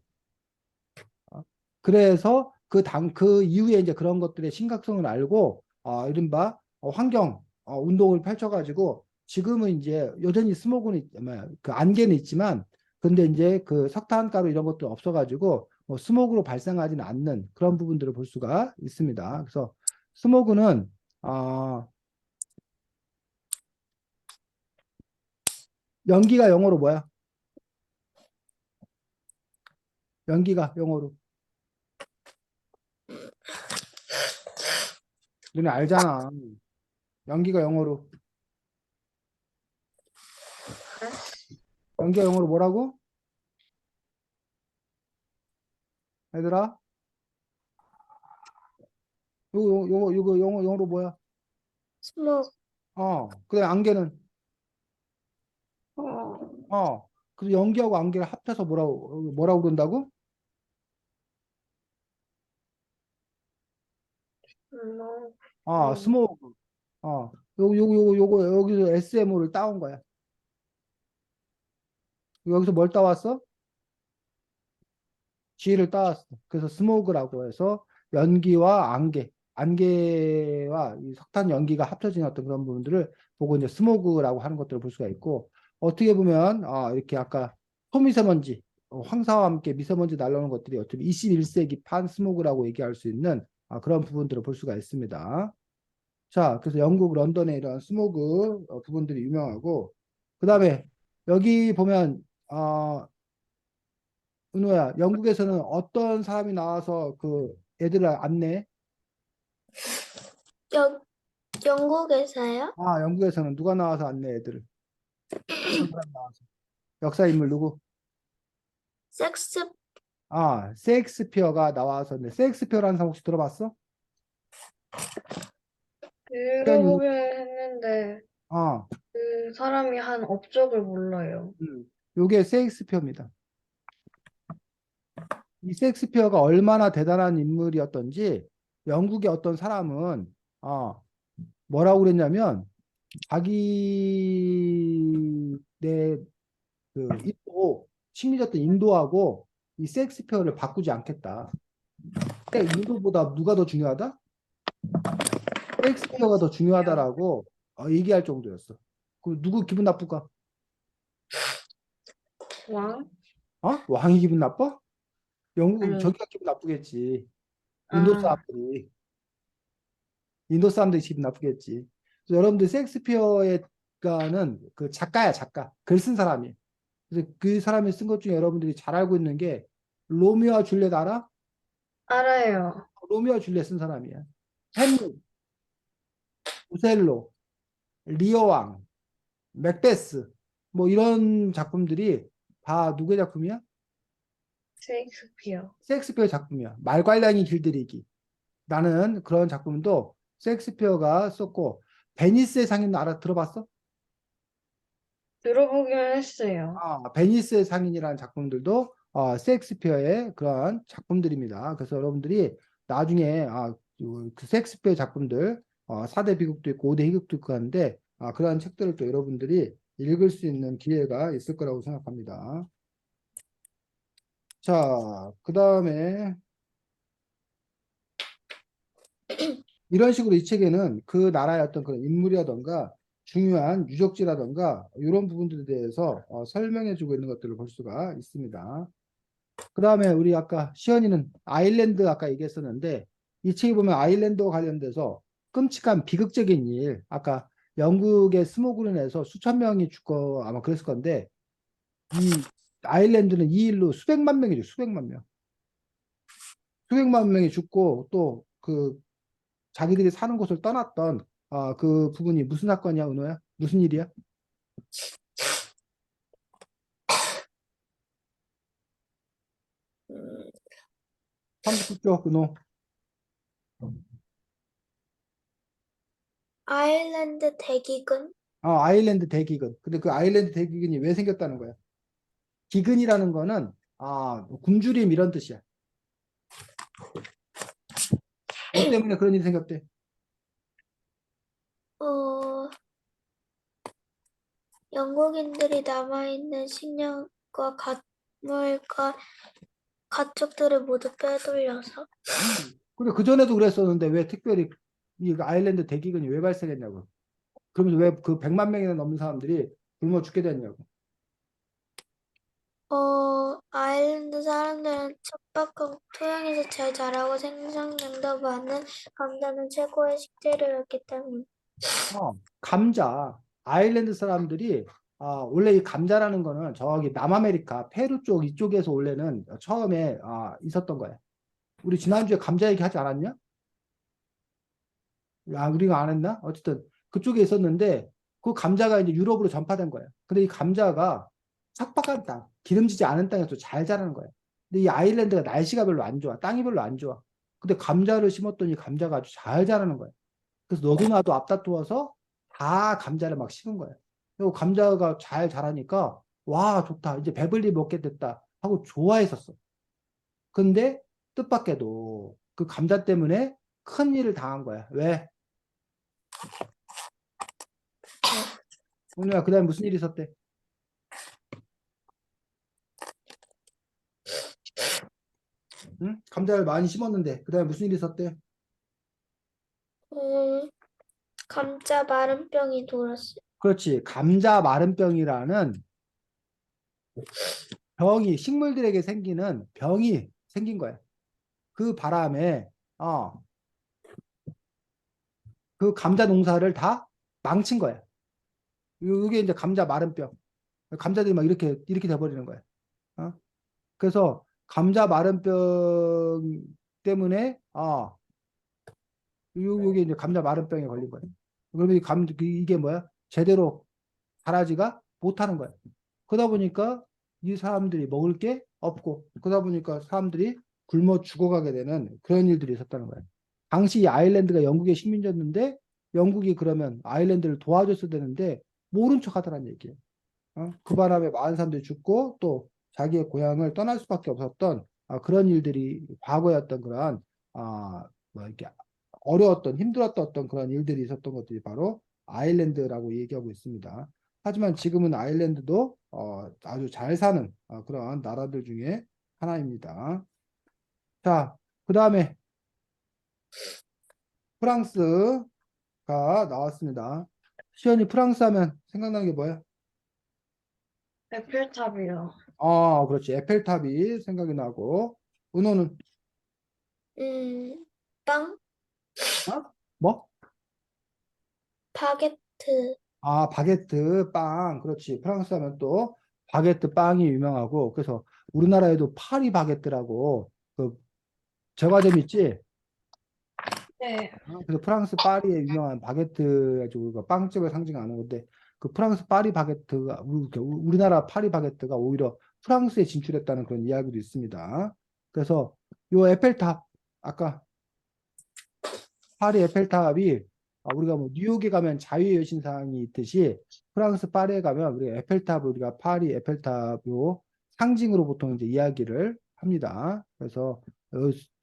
그래서 그 이후에 이제 그런 것들의 심각성을 알고, 이른바 환경 운동을 펼쳐가지고 지금은 이제 여전히 그 안개는 있지만, 근데 이제 그 석탄가루 이런 것도 없어가지고 스모그로 발생하지는 않는 그런 부분들을 볼 수가 있습니다. 그래서 스모그는 연기가 영어로 뭐야? 연기가 영어로. 너네 알잖아. 연기가 영어로. 연기가 영어로 뭐라고? 얘들아? 요거 영어로 뭐야? 스모그. 그래, 안개는. 어, 그래서 연기하고 안개를 합쳐서 뭐라고 그런다고? 뭐, 스모그. 여기서 SMO를 따온 거야. 여기서 뭘 따왔어? G를 따왔어. 그래서 스모그라고 해서 연기와 안개와 이 석탄 연기가 합쳐진 어떤 그런 부분들을 보고 이제 스모그라고 하는 것들을 볼 수가 있고, 어떻게 보면 이렇게 아까 초미세먼지, 황사와 함께 미세먼지 날라오는 것들이 어떻게 21세기 판 스모그라고 얘기할 수 있는 그런 부분들을 볼 수가 있습니다. 자, 그래서 영국 런던의 이런 스모그 부분들이 유명하고, 그 다음에 여기 보면 은호야, 영국에서는 어떤 사람이 나와서 그 애들을 안내? 영, 영국에서요? 영국에서는 누가 나와서 안내 애들을? 어떤 사람 나와서? 역사 인물 누구? 섹스, 셰익스피어가 나와서, 셰익스피어라는 사람 혹시 들어봤어? 시간이, 들어보긴 했는데 아, 그 사람이 한 업적을 몰라요. 요게 셰익스피어입니다. 이 셰익스피어가 얼마나 대단한 인물이었던지 영국의 어떤 사람은 뭐라고 그랬냐면 자기네 그 식민지였던 인도하고 이 셰익스피어를 바꾸지 않겠다. 근데 인도보다 누가 더 중요하다? 셰익스피어가 더 중요하다라고 얘기할 정도였어. 그 누구 기분 나쁠까? 왕? 왕이 기분 나빠? 영국 아니, 저기가 기분 나쁘겠지. 인도 아, 사람들이 인도 사람들이 기분 나쁘겠지. 그래서 여러분들 셰익스피어가는 그 작가야 작가. 글 쓴 사람이. 그래서 그 사람이 쓴 것 중에 여러분들이 잘 알고 있는 게 로미오와 줄리엣 알아? 알아요. 로미오와 줄리엣 쓴 사람이야. 햄릿, 오셀로, 리어왕, 맥베스 뭐 이런 작품들이 다 누구의 작품이야? 셰익스피어. 셰익스피어 작품이야. 말괄량이 길들이기. 라는 그런 작품도 셰익스피어가 썼고 베니스의 상인 들어봤어? 들어보긴 했어요. 베니스의 상인이라는 작품들도 셰익스피어의 그런 작품들입니다. 그래서 여러분들이 나중에 그 셰익스피어 작품들 4대 비극도 있고 5대 희극도 있고 하는데 그러한 책들을 또 여러분들이 읽을 수 있는 기회가 있을 거라고 생각합니다. 자, 그 다음에 이런 식으로 이 책에는 그 나라의 어떤 그런 인물이라던가 중요한 유적지라던가 이런 부분들에 대해서 설명해주고 있는 것들을 볼 수가 있습니다. 그 다음에 우리 아까 시연이는 아일랜드 아까 얘기했었는데 이 책에 보면 아일랜드와 관련돼서 끔찍한 비극적인 일 아까 영국의 스모그로 인해서 수천 명이 죽고 아마 그랬을 건데 이 아일랜드는 이 일로 수백만 명이죠. 수백만 명이 죽고 또 그 자기들이 사는 곳을 떠났던 그 부분이 무슨 사건이야, 은호야? 무슨 일이야? 39쪽 은호. 아일랜드 대기근, 아일랜드 대기근. 근데 그 아일랜드 대기근이 왜 생겼다는 거야? 기근이라는 거는 굶주림 이런 뜻이야. 뭐 때문에 그런 일이 생겼대? 어, 영국인들이 남아있는 식량과 가물과 가축들을 모두 빼돌려서. 근데 그전에도 그랬었는데 왜 특별히 이 아일랜드 대기근이 왜 발생했냐고. 그러면 왜 그 100만 명이나 넘는 사람들이 굶어 죽게 됐냐고. 아일랜드 사람들은 척박한 토양에서 잘 자라고 생산량도 많은 감자는 최고의 식재료였기 때문. 감자. 아일랜드 사람들이 원래 이 감자라는 거는 저기 남아메리카 페루 쪽 이쪽에서 원래는 처음에 있었던 거야. 우리 지난주에 감자 얘기하지 않았냐? 우리가 안 했나? 어쨌든 그쪽에 있었는데 그 감자가 이제 유럽으로 전파된 거야. 근데 이 감자가 척박한 땅, 기름지지 않은 땅에서 잘 자라는 거야. 근데 이 아일랜드가 날씨가 별로 안 좋아. 땅이 별로 안 좋아. 근데 감자를 심었더니 감자가 아주 잘 자라는 거야. 그래서 너도 나도 앞다투어서 다 감자를 막 심은 거야. 그리고 감자가 잘 자라니까 와 좋다. 이제 배불리 먹게 됐다 하고 좋아했었어. 근데 뜻밖에도 그 감자 때문에 큰 일을 당한 거야. 왜? 오늘야 그다음에 무슨 일이 있었대? 응? 감자를 많이 심었는데 그다음에 무슨 일이 있었대? 감자 마른 병이 돌았어요. 그렇지. 감자 마른병이라는 병이 식물들에게 생기는 병이 생긴 거야. 그 바람에 그 감자 농사를 다 망친 거야. 이게 이제 감자 마른병. 감자들이 막 이렇게 돼버리는 거야. 어? 그래서 감자 마른병 때문에 요게 이제 감자 마른병에 걸린 거야. 그러면 이게 뭐야? 제대로 자라지가 못하는 거야. 그러다 보니까 이 사람들이 먹을 게 없고 그러다 보니까 사람들이 굶어 죽어가게 되는 그런 일들이 있었다는 거야. 당시 이 아일랜드가 영국의 식민지였는데 영국이 그러면 아일랜드를 도와줬어야 되는데 모른 척 하더란 얘기예요. 그 바람에 많은 사람들이 죽고 또 자기의 고향을 떠날 수밖에 없었던 그런 일들이 과거였던 그러한 뭐 이렇게 어려웠던 힘들었던 어떤 그런 일들이 있었던 것들이 바로 아일랜드라고 얘기하고 있습니다. 하지만 지금은 아일랜드도 아주 잘 사는 그런 나라들 중에 하나입니다. 자, 그 다음에 프랑스가 나왔습니다. 시연이 프랑스 하면 생각나는 게 뭐야? 에펠탑이요. 그렇지. 에펠탑이 생각이 나고, 은호는, 빵, 뭐? 바게트. 바게트, 빵. 그렇지. 프랑스 하면 또 바게트 빵이 유명하고, 그래서 우리나라에도 파리 바게트라고, 그, 제과점 있지? 네. 그래서 프랑스 파리의 유명한 바게트 가지고 우리가 빵집을 상징하는 건데, 그 프랑스 파리 바게트가, 우리나라 파리 바게트가 오히려 프랑스에 진출했다는 그런 이야기도 있습니다. 그래서 요 에펠탑, 아까 파리 에펠탑이 우리가 뭐 뉴욕에 가면 자유의 여신상이 있듯이 프랑스 파리에 가면 우리 에펠탑을 우리가 파리 에펠탑으로 상징으로 보통 이제 이야기를 합니다. 그래서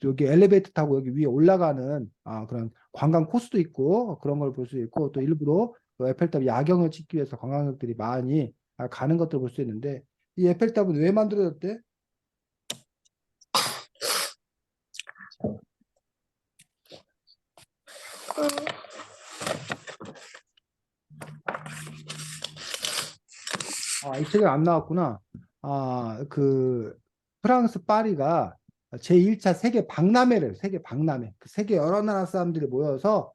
여기 엘리베이터 타고 여기 위에 올라가는 그런 관광 코스도 있고 그런 걸 볼 수 있고 또 일부러 그 에펠탑 야경을 찍기 위해서 관광객들이 많이 가는 것들을 볼 수 있는데 이 에펠탑은 왜 만들어졌대? 음, 이 책에 안 나왔구나. 그 프랑스 파리가 제1차 세계 박람회를 세계 박람회, 그 세계 여러 나라 사람들이 모여서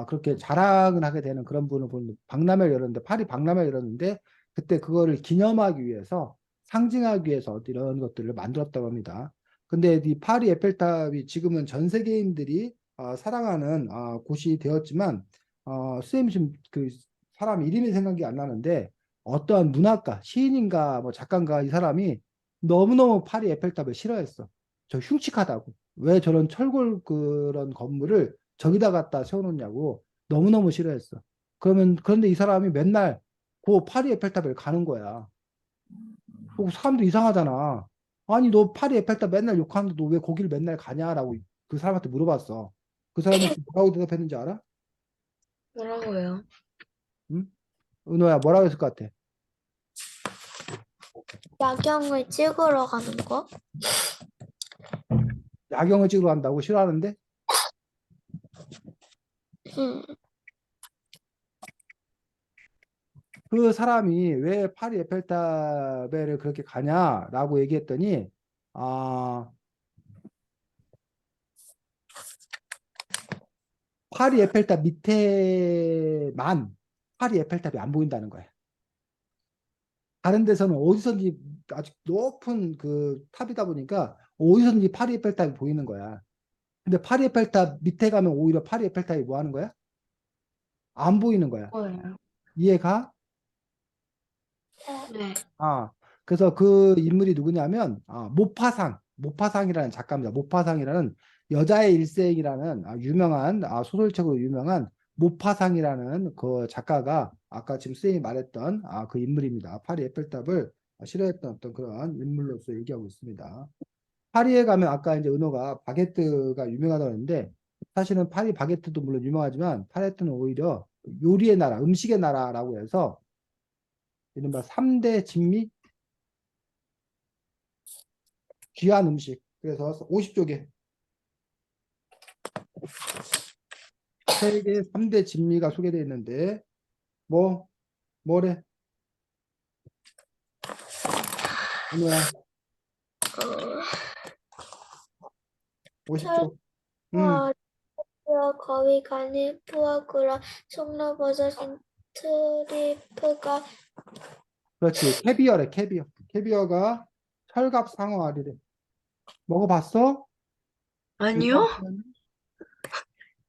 그렇게 자랑을 하게 되는 그런 분을 보는 박람회를 열었는데 파리 박람회를 열었는데 그때 그거를 기념하기 위해서 상징하기 위해서 이런 것들을 만들었다고 합니다. 근데 이 파리 에펠탑이 지금은 전 세계인들이 사랑하는 곳이 되었지만 선생님 지금 그 사람 이름이 생각이 안 나는데 어떠한 문학가, 시인인가 뭐 작가인가 이 사람이 너무너무 파리 에펠탑을 싫어했어. 저 흉측하다고. 왜 저런 철골 그런 건물을 저기다 갖다 세워놓냐고 너무너무 싫어했어. 그런데 이 사람이 맨날 그 파리 에펠탑을 가는 거야. 사람도 이상하잖아. 아니 너 파리 에펠탑 맨날 욕하는데 너 왜 거기를 맨날 가냐라고 그 사람한테 물어봤어. 그 사람이 뭐라고 대답했는지 알아? 뭐라고요? 응? 은호야 뭐라고 했을 것 같아? 야경을 찍으러 가는 거? 야경을 찍으러 간다고 싫어하는데 음, 그 사람이 왜 파리 에펠탑에를 그렇게 가냐라고 얘기했더니 아 파리 에펠탑 밑에만 파리 에펠탑이 안 보인다는 거야. 다른 데서는 어디선지 아주 높은 그 탑이다 보니까 어디선지 파리 에펠탑이 보이는 거야. 근데 파리 에펠탑 밑에 가면 오히려 파리 에펠탑이 뭐 하는 거야? 안 보이는 거야. 뭐예요? 이해가? 네. 아, 그래서 그 인물이 누구냐면, 모파상이라는 작가입니다. 모파상이라는 여자의 일생이라는 유명한, 소설책으로 유명한 모파상이라는 그 작가가 아까 지금 선생님이 말했던 그 인물입니다. 파리 에펠탑을 싫어했던 어떤 그런 인물로서 얘기하고 있습니다. 파리에 가면 아까 이제 은호가 바게트가 유명하다고 했는데, 사실은 파리 바게트도 물론 유명하지만, 파리는 오히려 요리의 나라, 음식의 나라라고 해서, 이른바 3대 진미 귀한 음식. 그래서 50쪽에 세계 3대 진미가 소개되어 있는데 뭐래? 은우야, 어, 50쪽. 철과 거위, 가니, 푸아그라, 송로버섯, 트리프가 그렇지. 캐비어래, 캐비어. 캐비어가 철갑 상어 알이래. 먹어봤어? 아니요?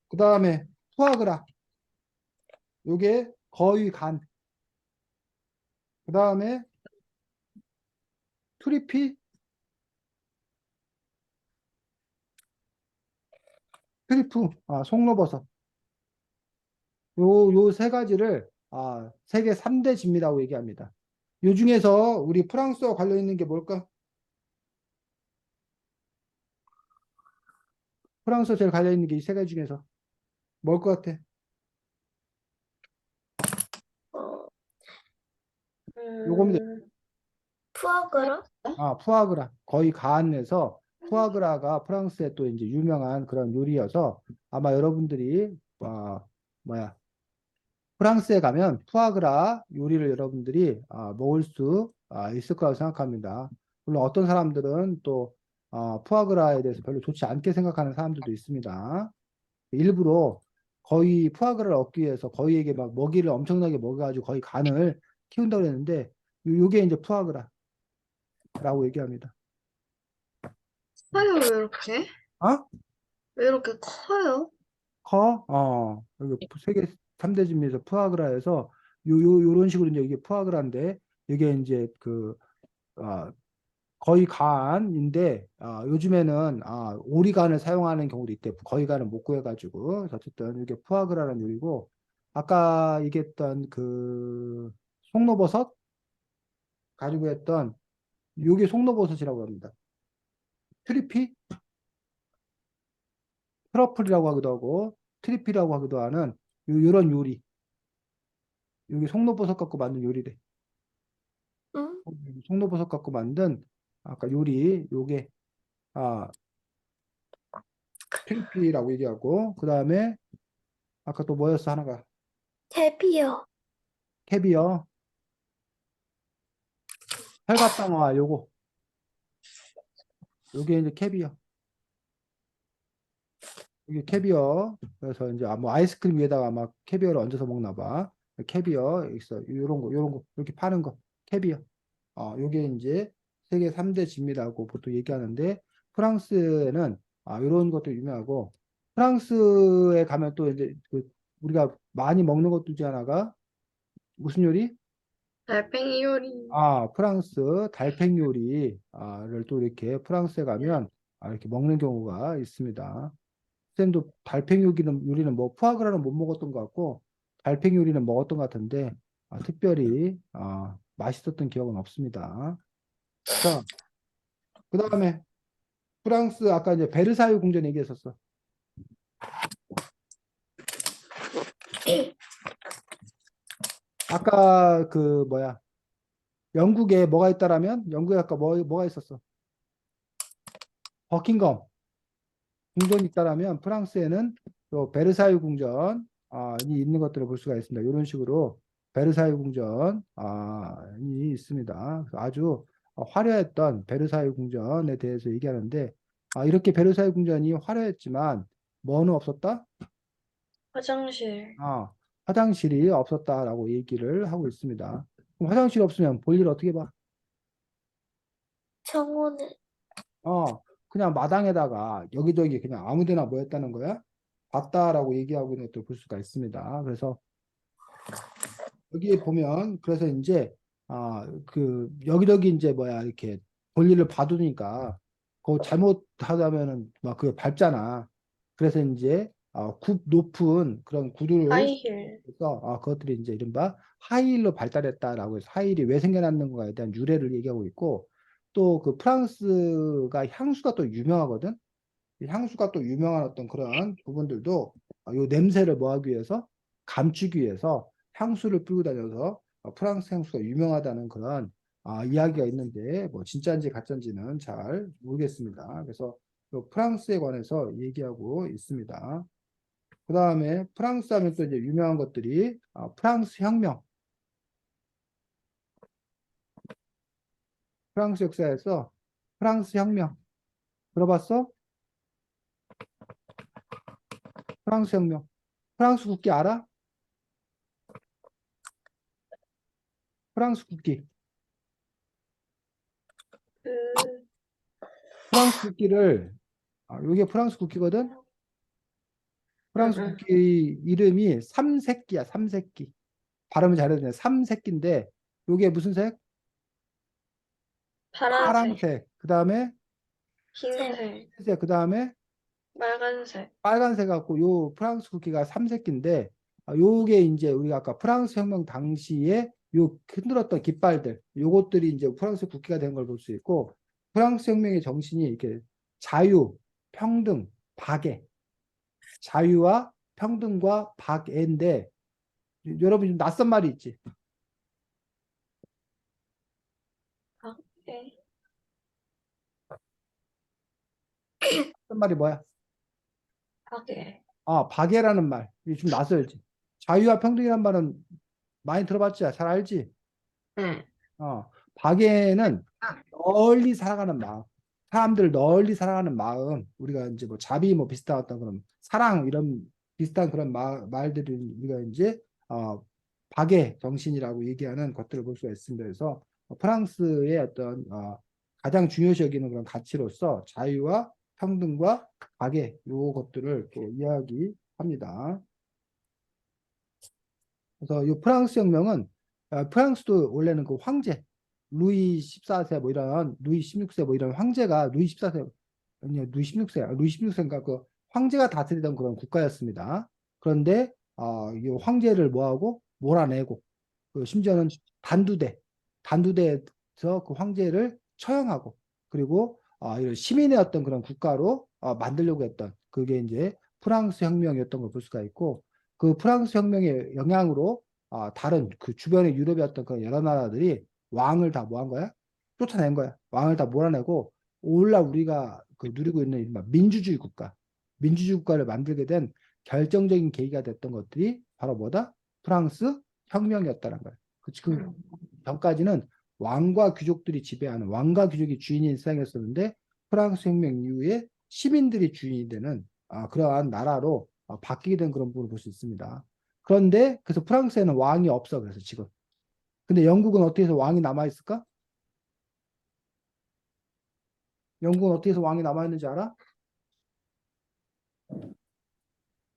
그 다음에 푸아그라. 요게 거위 간. 그 다음에 트리피, 트리프, 송로버섯. 요 세 가지를 세계 3대 진미라고 얘기합니다. 요 중에서 우리 프랑스와 관련 있는 게 뭘까? 프랑스와 제일 관련 있는 게 이 세 가지 중에서 뭘 것 같아? 어, 요겁니다. 푸아그라? 푸아그라. 거의 가안에서 푸아그라가 프랑스의 또 이제 유명한 그런 요리여서 아마 여러분들이 뭐야 프랑스에 가면 푸아그라 요리를 여러분들이 먹을 수 있을 거라고 생각합니다. 물론 어떤 사람들은 또 푸아그라에 대해서 별로 좋지 않게 생각하는 사람들도 있습니다. 일부러 거의 푸아그라를 얻기 위해서 거의에게 막 먹이를 엄청나게 먹여가지고 거의 간을 키운다고 했는데 요게 이제 푸아그라라고 얘기합니다. 커요, 왜 이렇게? 어? 왜 이렇게 커요? 커? 여기 세계 3대 진미에서 푸아그라에서 요런 식으로 이제 이게 푸아그라인데 이게 이제 어, 거의 간인데 요즘에는 오리간을 사용하는 경우도 있대. 거의 간을 못 구해가지고 그래서 어쨌든 이게 푸아그라라는 요리고 아까 얘기했던 그 송로버섯 가지고 했던 요게 송로버섯이라고 합니다. 트리피, 트러플이라고 하기도 하고 트리피라고 하기도 하는 요런 요리. 요게 송로버섯 갖고 만든 요리래. 응? 송로버섯 갖고 만든 아까 요리 요게 아 트리피라고 얘기하고 그 다음에 아까 또 뭐였어 하나가 데비요. 캐비어 철갑상어와 요게 이제 캐비어 이게 캐비어 그래서 이제 뭐 아이스크림 위에다가 막 캐비어를 얹어서 먹나 봐 캐비어 있어 요런 거 이렇게 파는 거 캐비어 요게 이제 세계 3대 진미라고 보통 얘기하는데 프랑스에는 요런 것도 유명하고 프랑스에 가면 또 이제 우리가 많이 먹는 것 중에 하나가 무슨 요리? 달팽이 요리. 프랑스 달팽이 요리를 또 이렇게 프랑스에 가면 이렇게 먹는 경우가 있습니다. 쌤도 달팽이 요리는 뭐 푸아그라는 못 먹었던 것 같고 달팽이 요리는 먹었던 것 같은데 특별히 맛있었던 기억은 없습니다. 자, 그 다음에 프랑스 아까 이제 베르사유 궁전 얘기했었어. 아까 그 뭐야 영국에 뭐가 있다라면 영국에 아까 뭐가 있었어? 버킹엄 궁전이 있다라면 프랑스에는 또 베르사유 궁전이 있는 것들을 볼 수가 있습니다. 이런 식으로 베르사유 궁전이 있습니다. 아주 화려했던 베르사유 궁전에 대해서 얘기하는데 이렇게 베르사유 궁전이 화려했지만 뭐는 없었다? 화장실. 화장실이 없었다라고 얘기를 하고 있습니다. 그럼 화장실이 없으면 볼일 어떻게 봐? 정원을. 그냥 마당에다가 여기저기 그냥 아무 데나 모였다는 거야? 봤다라고 얘기하고 있는 것도 볼 수가 있습니다. 그래서 여기에 보면 그래서 이제 여기저기 이제 뭐야 이렇게 볼일을 봐두니까 그거 잘못하다면은 막 그게 밟잖아. 그래서 이제 굽 높은 그런 구두를 하이힐. 그래서 그것들이 이제 이른바 하이힐로 발달했다라고 해서 하이힐이 왜 생겨났는가에 대한 유래를 얘기하고 있고 또 그 프랑스가 향수가 또 유명하거든. 이 향수가 또 유명한 어떤 그런 부분들도 요 냄새를 뭐 하기 위해서 감추기 위해서 향수를 뿌리고 다녀서 프랑스 향수가 유명하다는 그런 이야기가 있는데 뭐 진짜인지 가짜인지는 잘 모르겠습니다. 그래서 또 프랑스에 관해서 얘기하고 있습니다. 그 다음에 프랑스 하면 또 이제 유명한 것들이 프랑스 혁명. 프랑스 역사에서 프랑스 혁명 들어봤어? 프랑스 혁명. 프랑스 국기 알아? 프랑스 국기. 그, 프랑스 국기를 이게 프랑스 국기거든. 프랑스 응. 국기 이름이 삼색기야. 삼색기. 발음을 잘해야 되네. 삼색기인데 이게 무슨 색? 파란색, 파란색. 그 다음에 흰색, 흰색. 그 다음에 빨간색. 빨간색 갖고 요 프랑스 국기가 삼색기인데 요게 이제 우리가 아까 프랑스 혁명 당시에 요 흔들었던 깃발들 요것들이 이제 프랑스 국기가 된 걸 볼 수 있고 프랑스 혁명의 정신이 이렇게 자유, 평등, 박애 자유와 평등과 박애인데 여러분 좀 낯선 말이 있지. 네. 낯선 말이 뭐야? 하게. 박애라는 말. 이게 좀 낯설지. 자유와 평등이란 말은 많이 들어봤지? 잘 알지? 응. 박애는 널리 살아가는 마음. 사람들 널리 살아가는 마음. 우리가 이제 뭐 자비 뭐 비슷한 어떤 그런 사랑 이런 비슷한 그런 말들을 우리가 이제 박애 정신이라고 얘기하는 것들을 볼 수가 있습니다. 그래서 프랑스의 어떤 가장 중요시 여기는 그런 가치로서 자유와 평등과 박애 요 것들을 또 이야기합니다. 그래서 이 프랑스 혁명은 프랑스도 원래는 그 황제 루이 14세 뭐 이런 루이 16세 뭐 이런 황제가 루이 14세 아니요 루이 16세 루이 16세인가 그 황제가 다스리던 그런 국가였습니다. 그런데 이 황제를 뭐하고 몰아내고 심지어는 단두대에서 그 황제를 처형하고 그리고 이런 시민의 어떤 그런 국가로 만들려고 했던 그게 이제 프랑스 혁명이었던 걸 볼 수가 있고 그 프랑스 혁명의 영향으로 다른 그 주변의 유럽의 어떤 그 여러 나라들이 왕을 다 뭐 한 거야? 쫓아낸 거야. 왕을 다 몰아내고 오늘날 우리가 그 누리고 있는 이른바 민주주의 국가를 만들게 된 결정적인 계기가 됐던 것들이 바로 뭐다? 프랑스 혁명이었다는 거야. 그 전까지는 왕과 귀족들이 지배하는 왕과 귀족이 주인인 세상이었었는데 프랑스 혁명 이후에 시민들이 주인이 되는 그러한 나라로 바뀌게 된 그런 부분을 볼 수 있습니다. 그런데 그래서 프랑스에는 왕이 없어. 그래서 지금. 근데 영국은 어떻게 해서 왕이 남아 있을까? 영국은 어떻게 해서 왕이 남아 있는지 알아?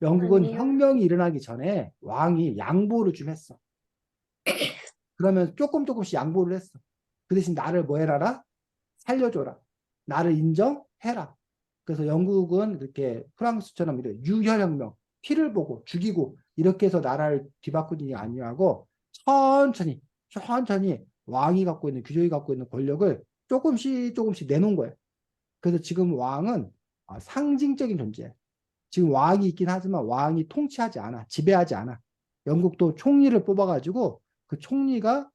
영국은 아니요. 혁명이 일어나기 전에 왕이 양보를 좀 했어. 그러면 조금씩 양보를 했어. 그 대신 나를 뭐 해라라? 살려줘라. 나를 인정해라. 그래서 영국은 이렇게 프랑스처럼 이렇게 유혈혁명, 피를 보고 죽이고 이렇게 해서 나라를 뒤바꾸지 아니하고 천천히 왕이 갖고 있는 귀족이 갖고 있는 권력을 조금씩 내놓은 거예요. 그래서 지금 왕은 상징적인 존재예요. 지금 왕이 있긴 하지만 왕이 통치하지 않아, 지배하지 않아. 영국도 총리를 뽑아가지고 그 총리가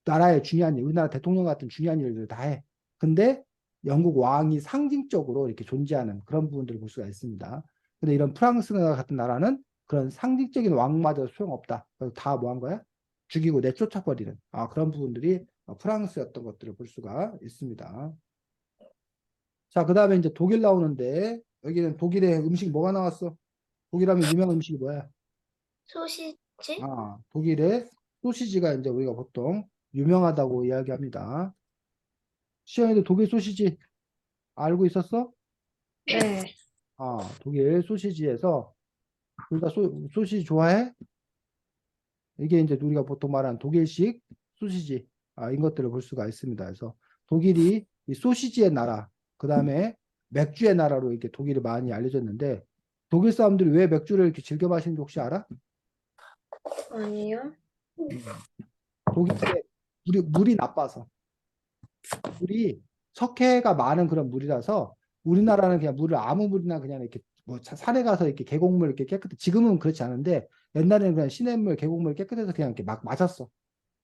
나라의 중요한 일, 우리나라 대통령 같은 중요한 일들을 다 해. 근데 영국 왕이 상징적으로 이렇게 존재하는 그런 부분들을 볼 수가 있습니다. 근데 이런 프랑스 같은 나라는 그런 상징적인 왕마저 소용없다. 그래서 다 뭐 한 거야? 죽이고 내쫓아버리는 그런 부분들이 프랑스였던 것들을 볼 수가 있습니다. 자, 그 다음에 이제 독일 나오는데 여기는 독일의 음식 뭐가 나왔어? 독일하면 유명한 음식이 뭐야? 소시지? 독일의 소시지가 이제 우리가 보통 유명하다고 이야기합니다. 시연이도 독일 소시지 알고 있었어? 네. 독일 소시지에서 둘 다 소시지 좋아해? 이게 이제 우리가 보통 말하는 독일식 소시지 인 것들을 볼 수가 있습니다. 그래서 독일이 이 소시지의 나라, 그 다음에 맥주의 나라로 이렇게 독일이 많이 알려졌는데 독일 사람들이 왜 맥주를 이렇게 즐겨 마시는지 혹시 알아? 아니요. 독일에 물이 나빠서 물이 석회가 많은 그런 물이라서 우리나라는 그냥 물을 아무 물이나 그냥 이렇게 뭐 산에 가서 이렇게 계곡물 이렇게 깨끗해 지금은 그렇지 않은데 옛날에는 그냥 시냇물 계곡물 깨끗해서 그냥 이렇게 막 마셨어.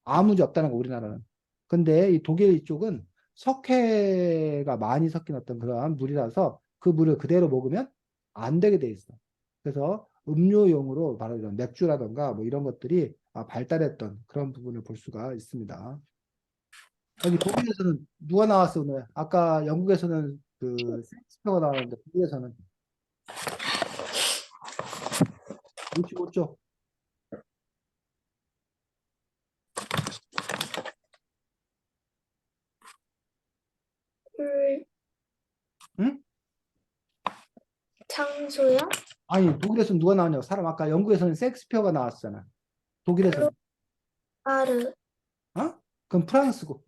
아무 문제 없다는 거 우리나라는. 근데 이 독일 이쪽은 석회가 많이 섞인 어떤 그러한 물이라서 그 물을 그대로 먹으면 안 되게 돼 있어. 그래서 음료용으로 바로 이런 맥주라던가 뭐 이런 것들이 발달했던 그런 부분을 볼 수가 있습니다. 여기 독일에서는 누가 나왔어 오늘? 아까 영국에서는 그 셰익스피어가 나왔는데 독일에서는 65쪽. 음, 응? 장소요? 아니 독일에서는 누가 나왔냐고. 사람 아까 영국에서는 셰익스피어가 나왔잖아. 독일에서는 루아르. 어? 그럼 프랑스고.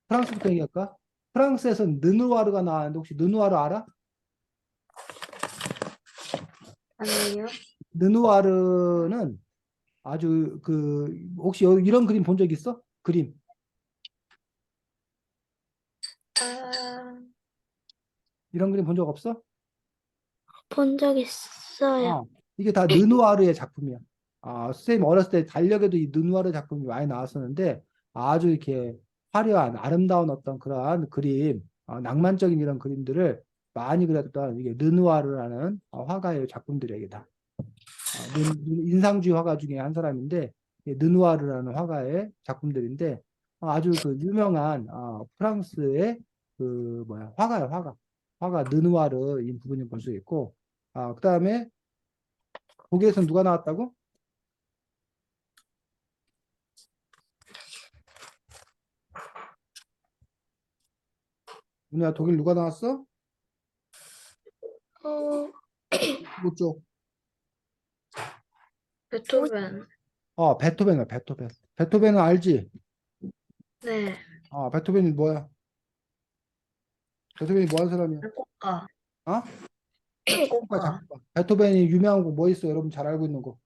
프랑스부터 얘기할까? 프랑스에서는 느누아르가 나왔는데 혹시 느누아르 알아? 아니요. 느누아르는 아주 그 혹시 이런 그림 본 적 있어? 그림. 아, 이런 그림 본 적 없어? 본 적 있어요. 이게 다 느누아르의 작품이야. 선생님 어렸을 때 달력에도 이 느누아르 작품이 많이 나왔었는데 아주 이렇게 화려한 아름다운 어떤 그러한 그림, 낭만적인 이런 그림들을 많이 그렸던 이게 느누아르라는 화가의 작품들이야 이게 다. 인상주의 화가 중에 한 사람인데 느누아르라는 화가의 작품들인데 아주 그 유명한 프랑스의 그 뭐야 화가야 화가 느누아르인 부분을 볼 수 있고 그다음에 독일에서는 누가 나왔다고? 누나 독일 누가 나왔어? 어, 이쪽. 베토벤. 베토벤이야 베토벤. 베토벤은 알지? 네. 베토벤이 뭐야? 베토벤이 뭐 하는 사람이야? 작곡가. 어? 작곡가 작곡가. 작곡가. 베토벤이 유명한 거 뭐 있어? 여러분 잘 알고 있는 거.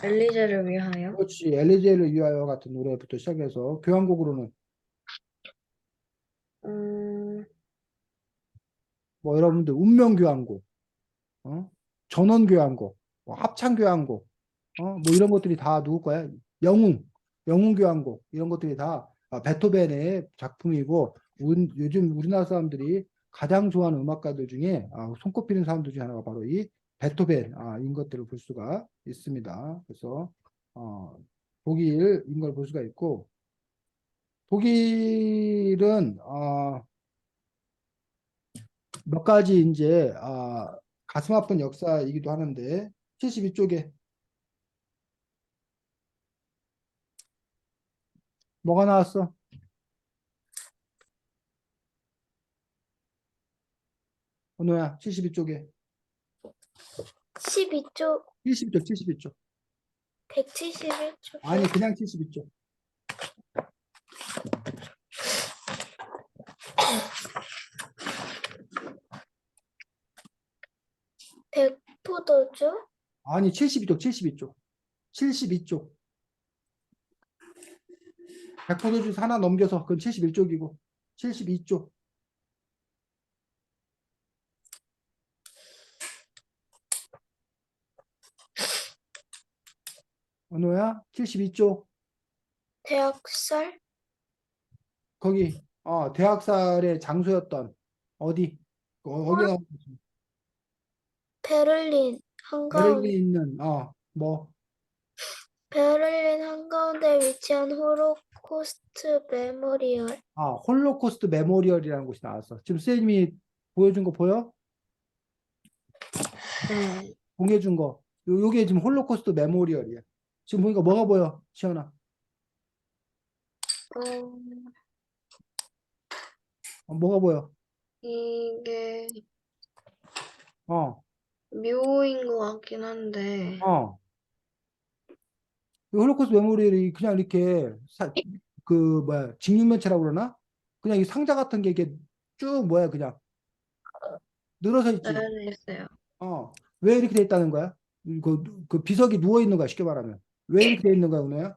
엘리제를 위하여. 그렇지. 엘리제를 위하여 같은 노래부터 시작해서 교향곡으로는 음, 뭐 여러분들 운명교향곡, 전원교향곡, 뭐 합창교향곡, 뭐 이런 것들이 다 누구 거야? 영웅교향곡 이런 것들이 다 베토벤의 작품이고 요즘 우리나라 사람들이 가장 좋아하는 음악가들 중에 손꼽히는 사람들 중에 하나가 바로 이 베토벤인 것들을 볼 수가 있습니다. 그래서 독일인 걸 볼 수가 있고 독일은 몇 가지 이제 가슴 아픈 역사이기도 하는데 72쪽에 뭐가 나왔어? 은호야 72쪽에 12쪽, 72쪽 72쪽 171쪽, 아니 그냥 72쪽 백포도주, 아니 72쪽 72쪽 72쪽 백포도주 하나 넘겨서 그건 71쪽이고 72쪽 은호야 72쪽 대학살, 거기 대학살의 장소였던 어디 어디 나온 거지? 베를린 한가운데, 베를린에 있는 뭐 베를린 한가운데 위치한 홀로코스트 메모리얼. 홀로코스트 메모리얼이라는 곳이 나왔어. 지금 선생님이 보여준 거 보여? 네. 공개해준 거. 요게 지금 홀로코스트 메모리얼이야. 지금 보니까 뭐가 보여, 시연아? 어, 뭐가 보여? 이게 어, 묘인 것 같긴 한데, 어. 이 홀로코스트 메모리얼이 그냥 이렇게 그 뭐야 직육면체라고 그러나? 그냥 이 상자 같은 게 이렇게 쭉 뭐야 그냥 늘어서 있지. 나열돼 있어요. 왜 이렇게 돼 있다는 거야? 그 비석이 누워 있는 거야 쉽게 말하면. 왜 이렇게 돼 있는 거야, 은호야?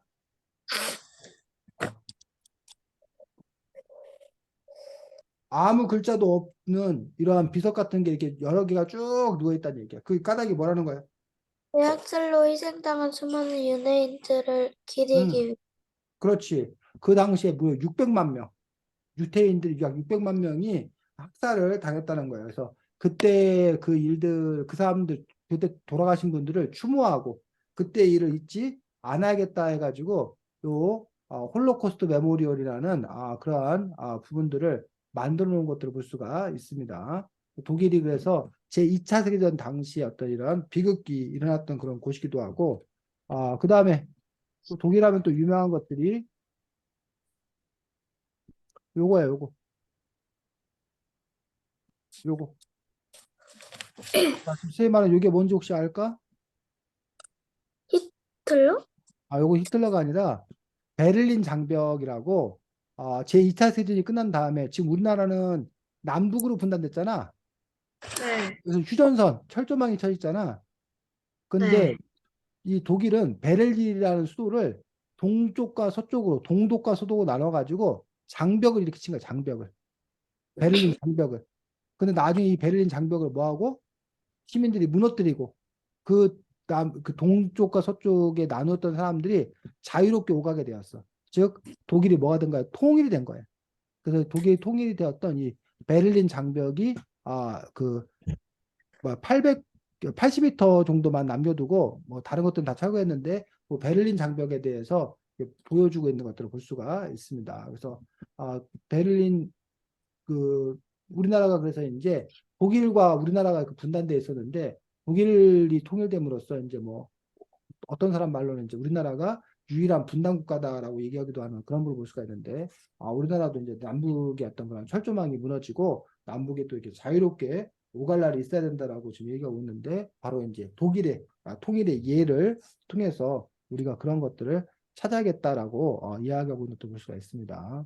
아무 글자도 없는 이러한 비석 같은 게 이렇게 여러 개가 쭉 누워 있다는 얘기야. 그 까닭이 뭐라는 거야? 대학살로 희생당한 수많은 유대인들을 음, 기리기 위해 그렇지. 그 당시에 무려 600만 명, 유태인들이 약 600만 명이 학살을 당했다는 거예요. 그래서 그때 그 일들, 그 사람들, 그때 돌아가신 분들을 추모하고 그때 일을 잊지 않아야겠다 해가지고 요 홀로코스트 메모리얼이라는 그러한 부분들을 만들어 놓은 것들을 볼 수가 있습니다. 독일이 그래서 제2차 세계대전 당시에 어떤 이런 비극이 일어났던 그런 곳이기도 하고, 그 다음에 또 독일하면 또 유명한 것들이 요거예요, 요거. 요거. 자, 선생님 말은 이게 뭔지 혹시 알까? 히틀러? 요거 히틀러가 아니라 베를린 장벽이라고 제2차 세계대전이 끝난 다음에 지금 우리나라는 남북으로 분단됐잖아. 네. 그래서 휴전선, 철조망이 쳐 있잖아. 근데 네. 이 독일은 베를린이라는 수도를 동쪽과 서쪽으로, 동독과 서독으로 나눠가지고 장벽을 이렇게 친 거야, 장벽을. 베를린 장벽을. 근데 나중에 이 베를린 장벽을 뭐하고? 시민들이 무너뜨리고 그 동쪽과 서쪽에 나누었던 사람들이 자유롭게 오가게 되었어. 즉 독일이 뭐가 된 거야? 통일이 된 거야. 그래서 독일이 통일이 되었던 이 베를린 장벽이 그 800 80m 정도만 남겨두고 뭐 다른 것들은 다 철거했는데 뭐 베를린 장벽에 대해서 보여주고 있는 것들을 볼 수가 있습니다. 그래서 베를린 그 우리나라가 그래서 이제 독일과 우리나라가 그 분단돼 있었는데 독일이 통일됨으로써 이제 뭐 어떤 사람 말로는 이제 우리나라가 유일한 분단 국가다라고 얘기하기도 하는 그런 걸 볼 수가 있는데 우리나라도 이제 남북의 어떤 그런 철조망이 무너지고 남북에 또 이렇게 자유롭게 오갈 날이 있어야 된다라고 지금 얘기하고 있는데 바로 이제 독일의 통일의 예를 통해서 우리가 그런 것들을 찾아야겠다라고 이야기하고 있는 것도 볼 수가 있습니다.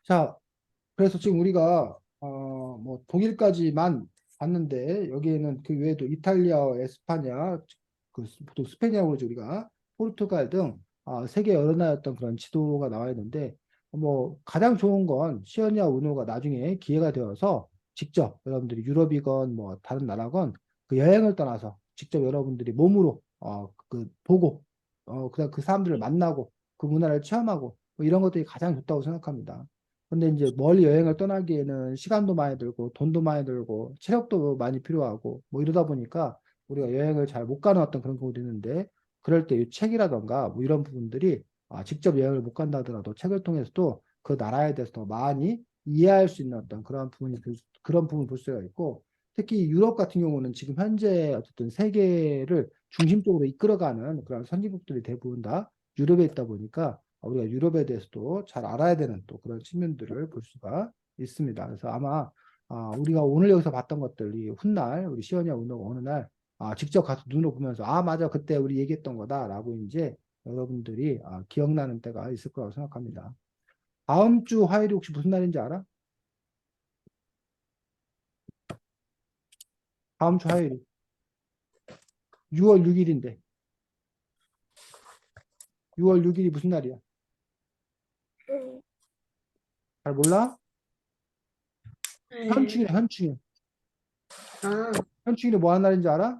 자, 그래서 지금 우리가 뭐 독일까지만 봤는데 여기에는 그 외에도 이탈리아와 에스파냐, 보통 스페인이라고 그러죠 우리가 포르투갈 등 세계 여러 나라였던 그런 지도가 나와 있는데 뭐 가장 좋은 건 시연이와 은호가 나중에 기회가 되어서 직접 여러분들이 유럽이건 뭐 다른 나라건 그 여행을 떠나서 직접 여러분들이 몸으로 그 보고 그다음 그 사람들을 만나고 그 문화를 체험하고 뭐 이런 것들이 가장 좋다고 생각합니다. 근데 이제 멀리 여행을 떠나기에는 시간도 많이 들고 돈도 많이 들고 체력도 많이 필요하고 뭐 이러다 보니까 우리가 여행을 잘 못 가는 어떤 그런 경우도 있는데 그럴 때 이 책이라던가 뭐 이런 부분들이 직접 여행을 못 간다 하더라도 책을 통해서도 그 나라에 대해서 더 많이 이해할 수 있는 어떤 그런 부분이 그런 부분을 볼 수가 있고 특히 유럽 같은 경우는 지금 현재 어쨌든 세계를 중심적으로 이끌어가는 그런 선진국들이 대부분 다 유럽에 있다 보니까 우리가 유럽에 대해서도 잘 알아야 되는 또 그런 측면들을 볼 수가 있습니다. 그래서 아마 우리가 오늘 여기서 봤던 것들이 훗날 우리 시연이와 운동 어느 날 직접 가서 눈으로 보면서 맞아 그때 우리 얘기했던 거다라고 이제 여러분들이 기억나는 때가 있을 거라고 생각합니다. 다음 주 화요일이 혹시 무슨 날인지 알아? 다음 주 화요일이 6월 6일인데 6월 6일이 무슨 날이야? 음, 잘 몰라? 네. 현충일, 현충일. 아, 현충일이 뭐 하는 날인지 알아?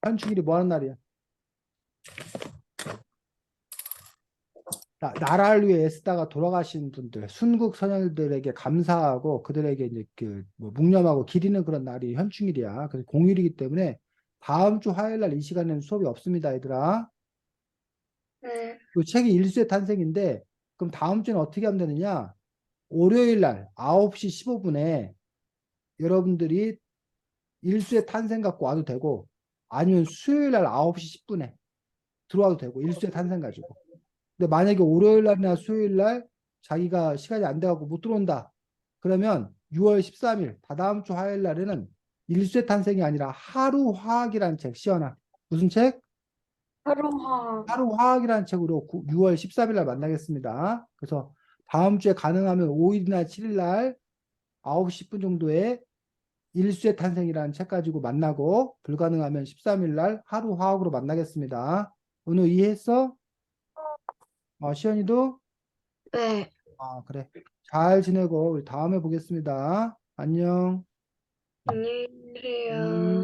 현충일이 뭐 하는 날이야? 나라를 위해 애쓰다가 돌아가신 분들, 순국 선열들에게 감사하고 그들에게 이제 그뭐 묵념하고 기리는 그런 날이 현충일이야. 그래서 공휴일이기 때문에 다음 주 화요일 날 이 시간에는 수업이 없습니다, 얘들아. 네. 그 책이 일수의 탄생인데 그럼 다음 주는 어떻게 하면 되느냐? 월요일 날 9시 15분에 여러분들이 일수의 탄생 갖고 와도 되고 아니면 수요일 날 9시 10분에 들어와도 되고 일수의 탄생 가지고. 근데 만약에 월요일 날이나 수요일 날 자기가 시간이 안 돼갖고 못 들어온다. 그러면 6월 13일, 다다음 주 화요일 날에는 일수의 탄생이 아니라 하루 화학이라는 책, 시연아. 무슨 책? 하루화. 하루 화학이라는 책으로 6월 13일 날 만나겠습니다. 그래서 다음 주에 가능하면 5일이나 7일 날 9시 10분 정도에 일수의 탄생이라는 책 가지고 만나고 불가능하면 13일 날 하루 화학으로 만나겠습니다. 오늘 이해했어? 시연이도? 네. 그래. 잘 지내고 우리 다음에 보겠습니다. 안녕. 안녕히 계세요.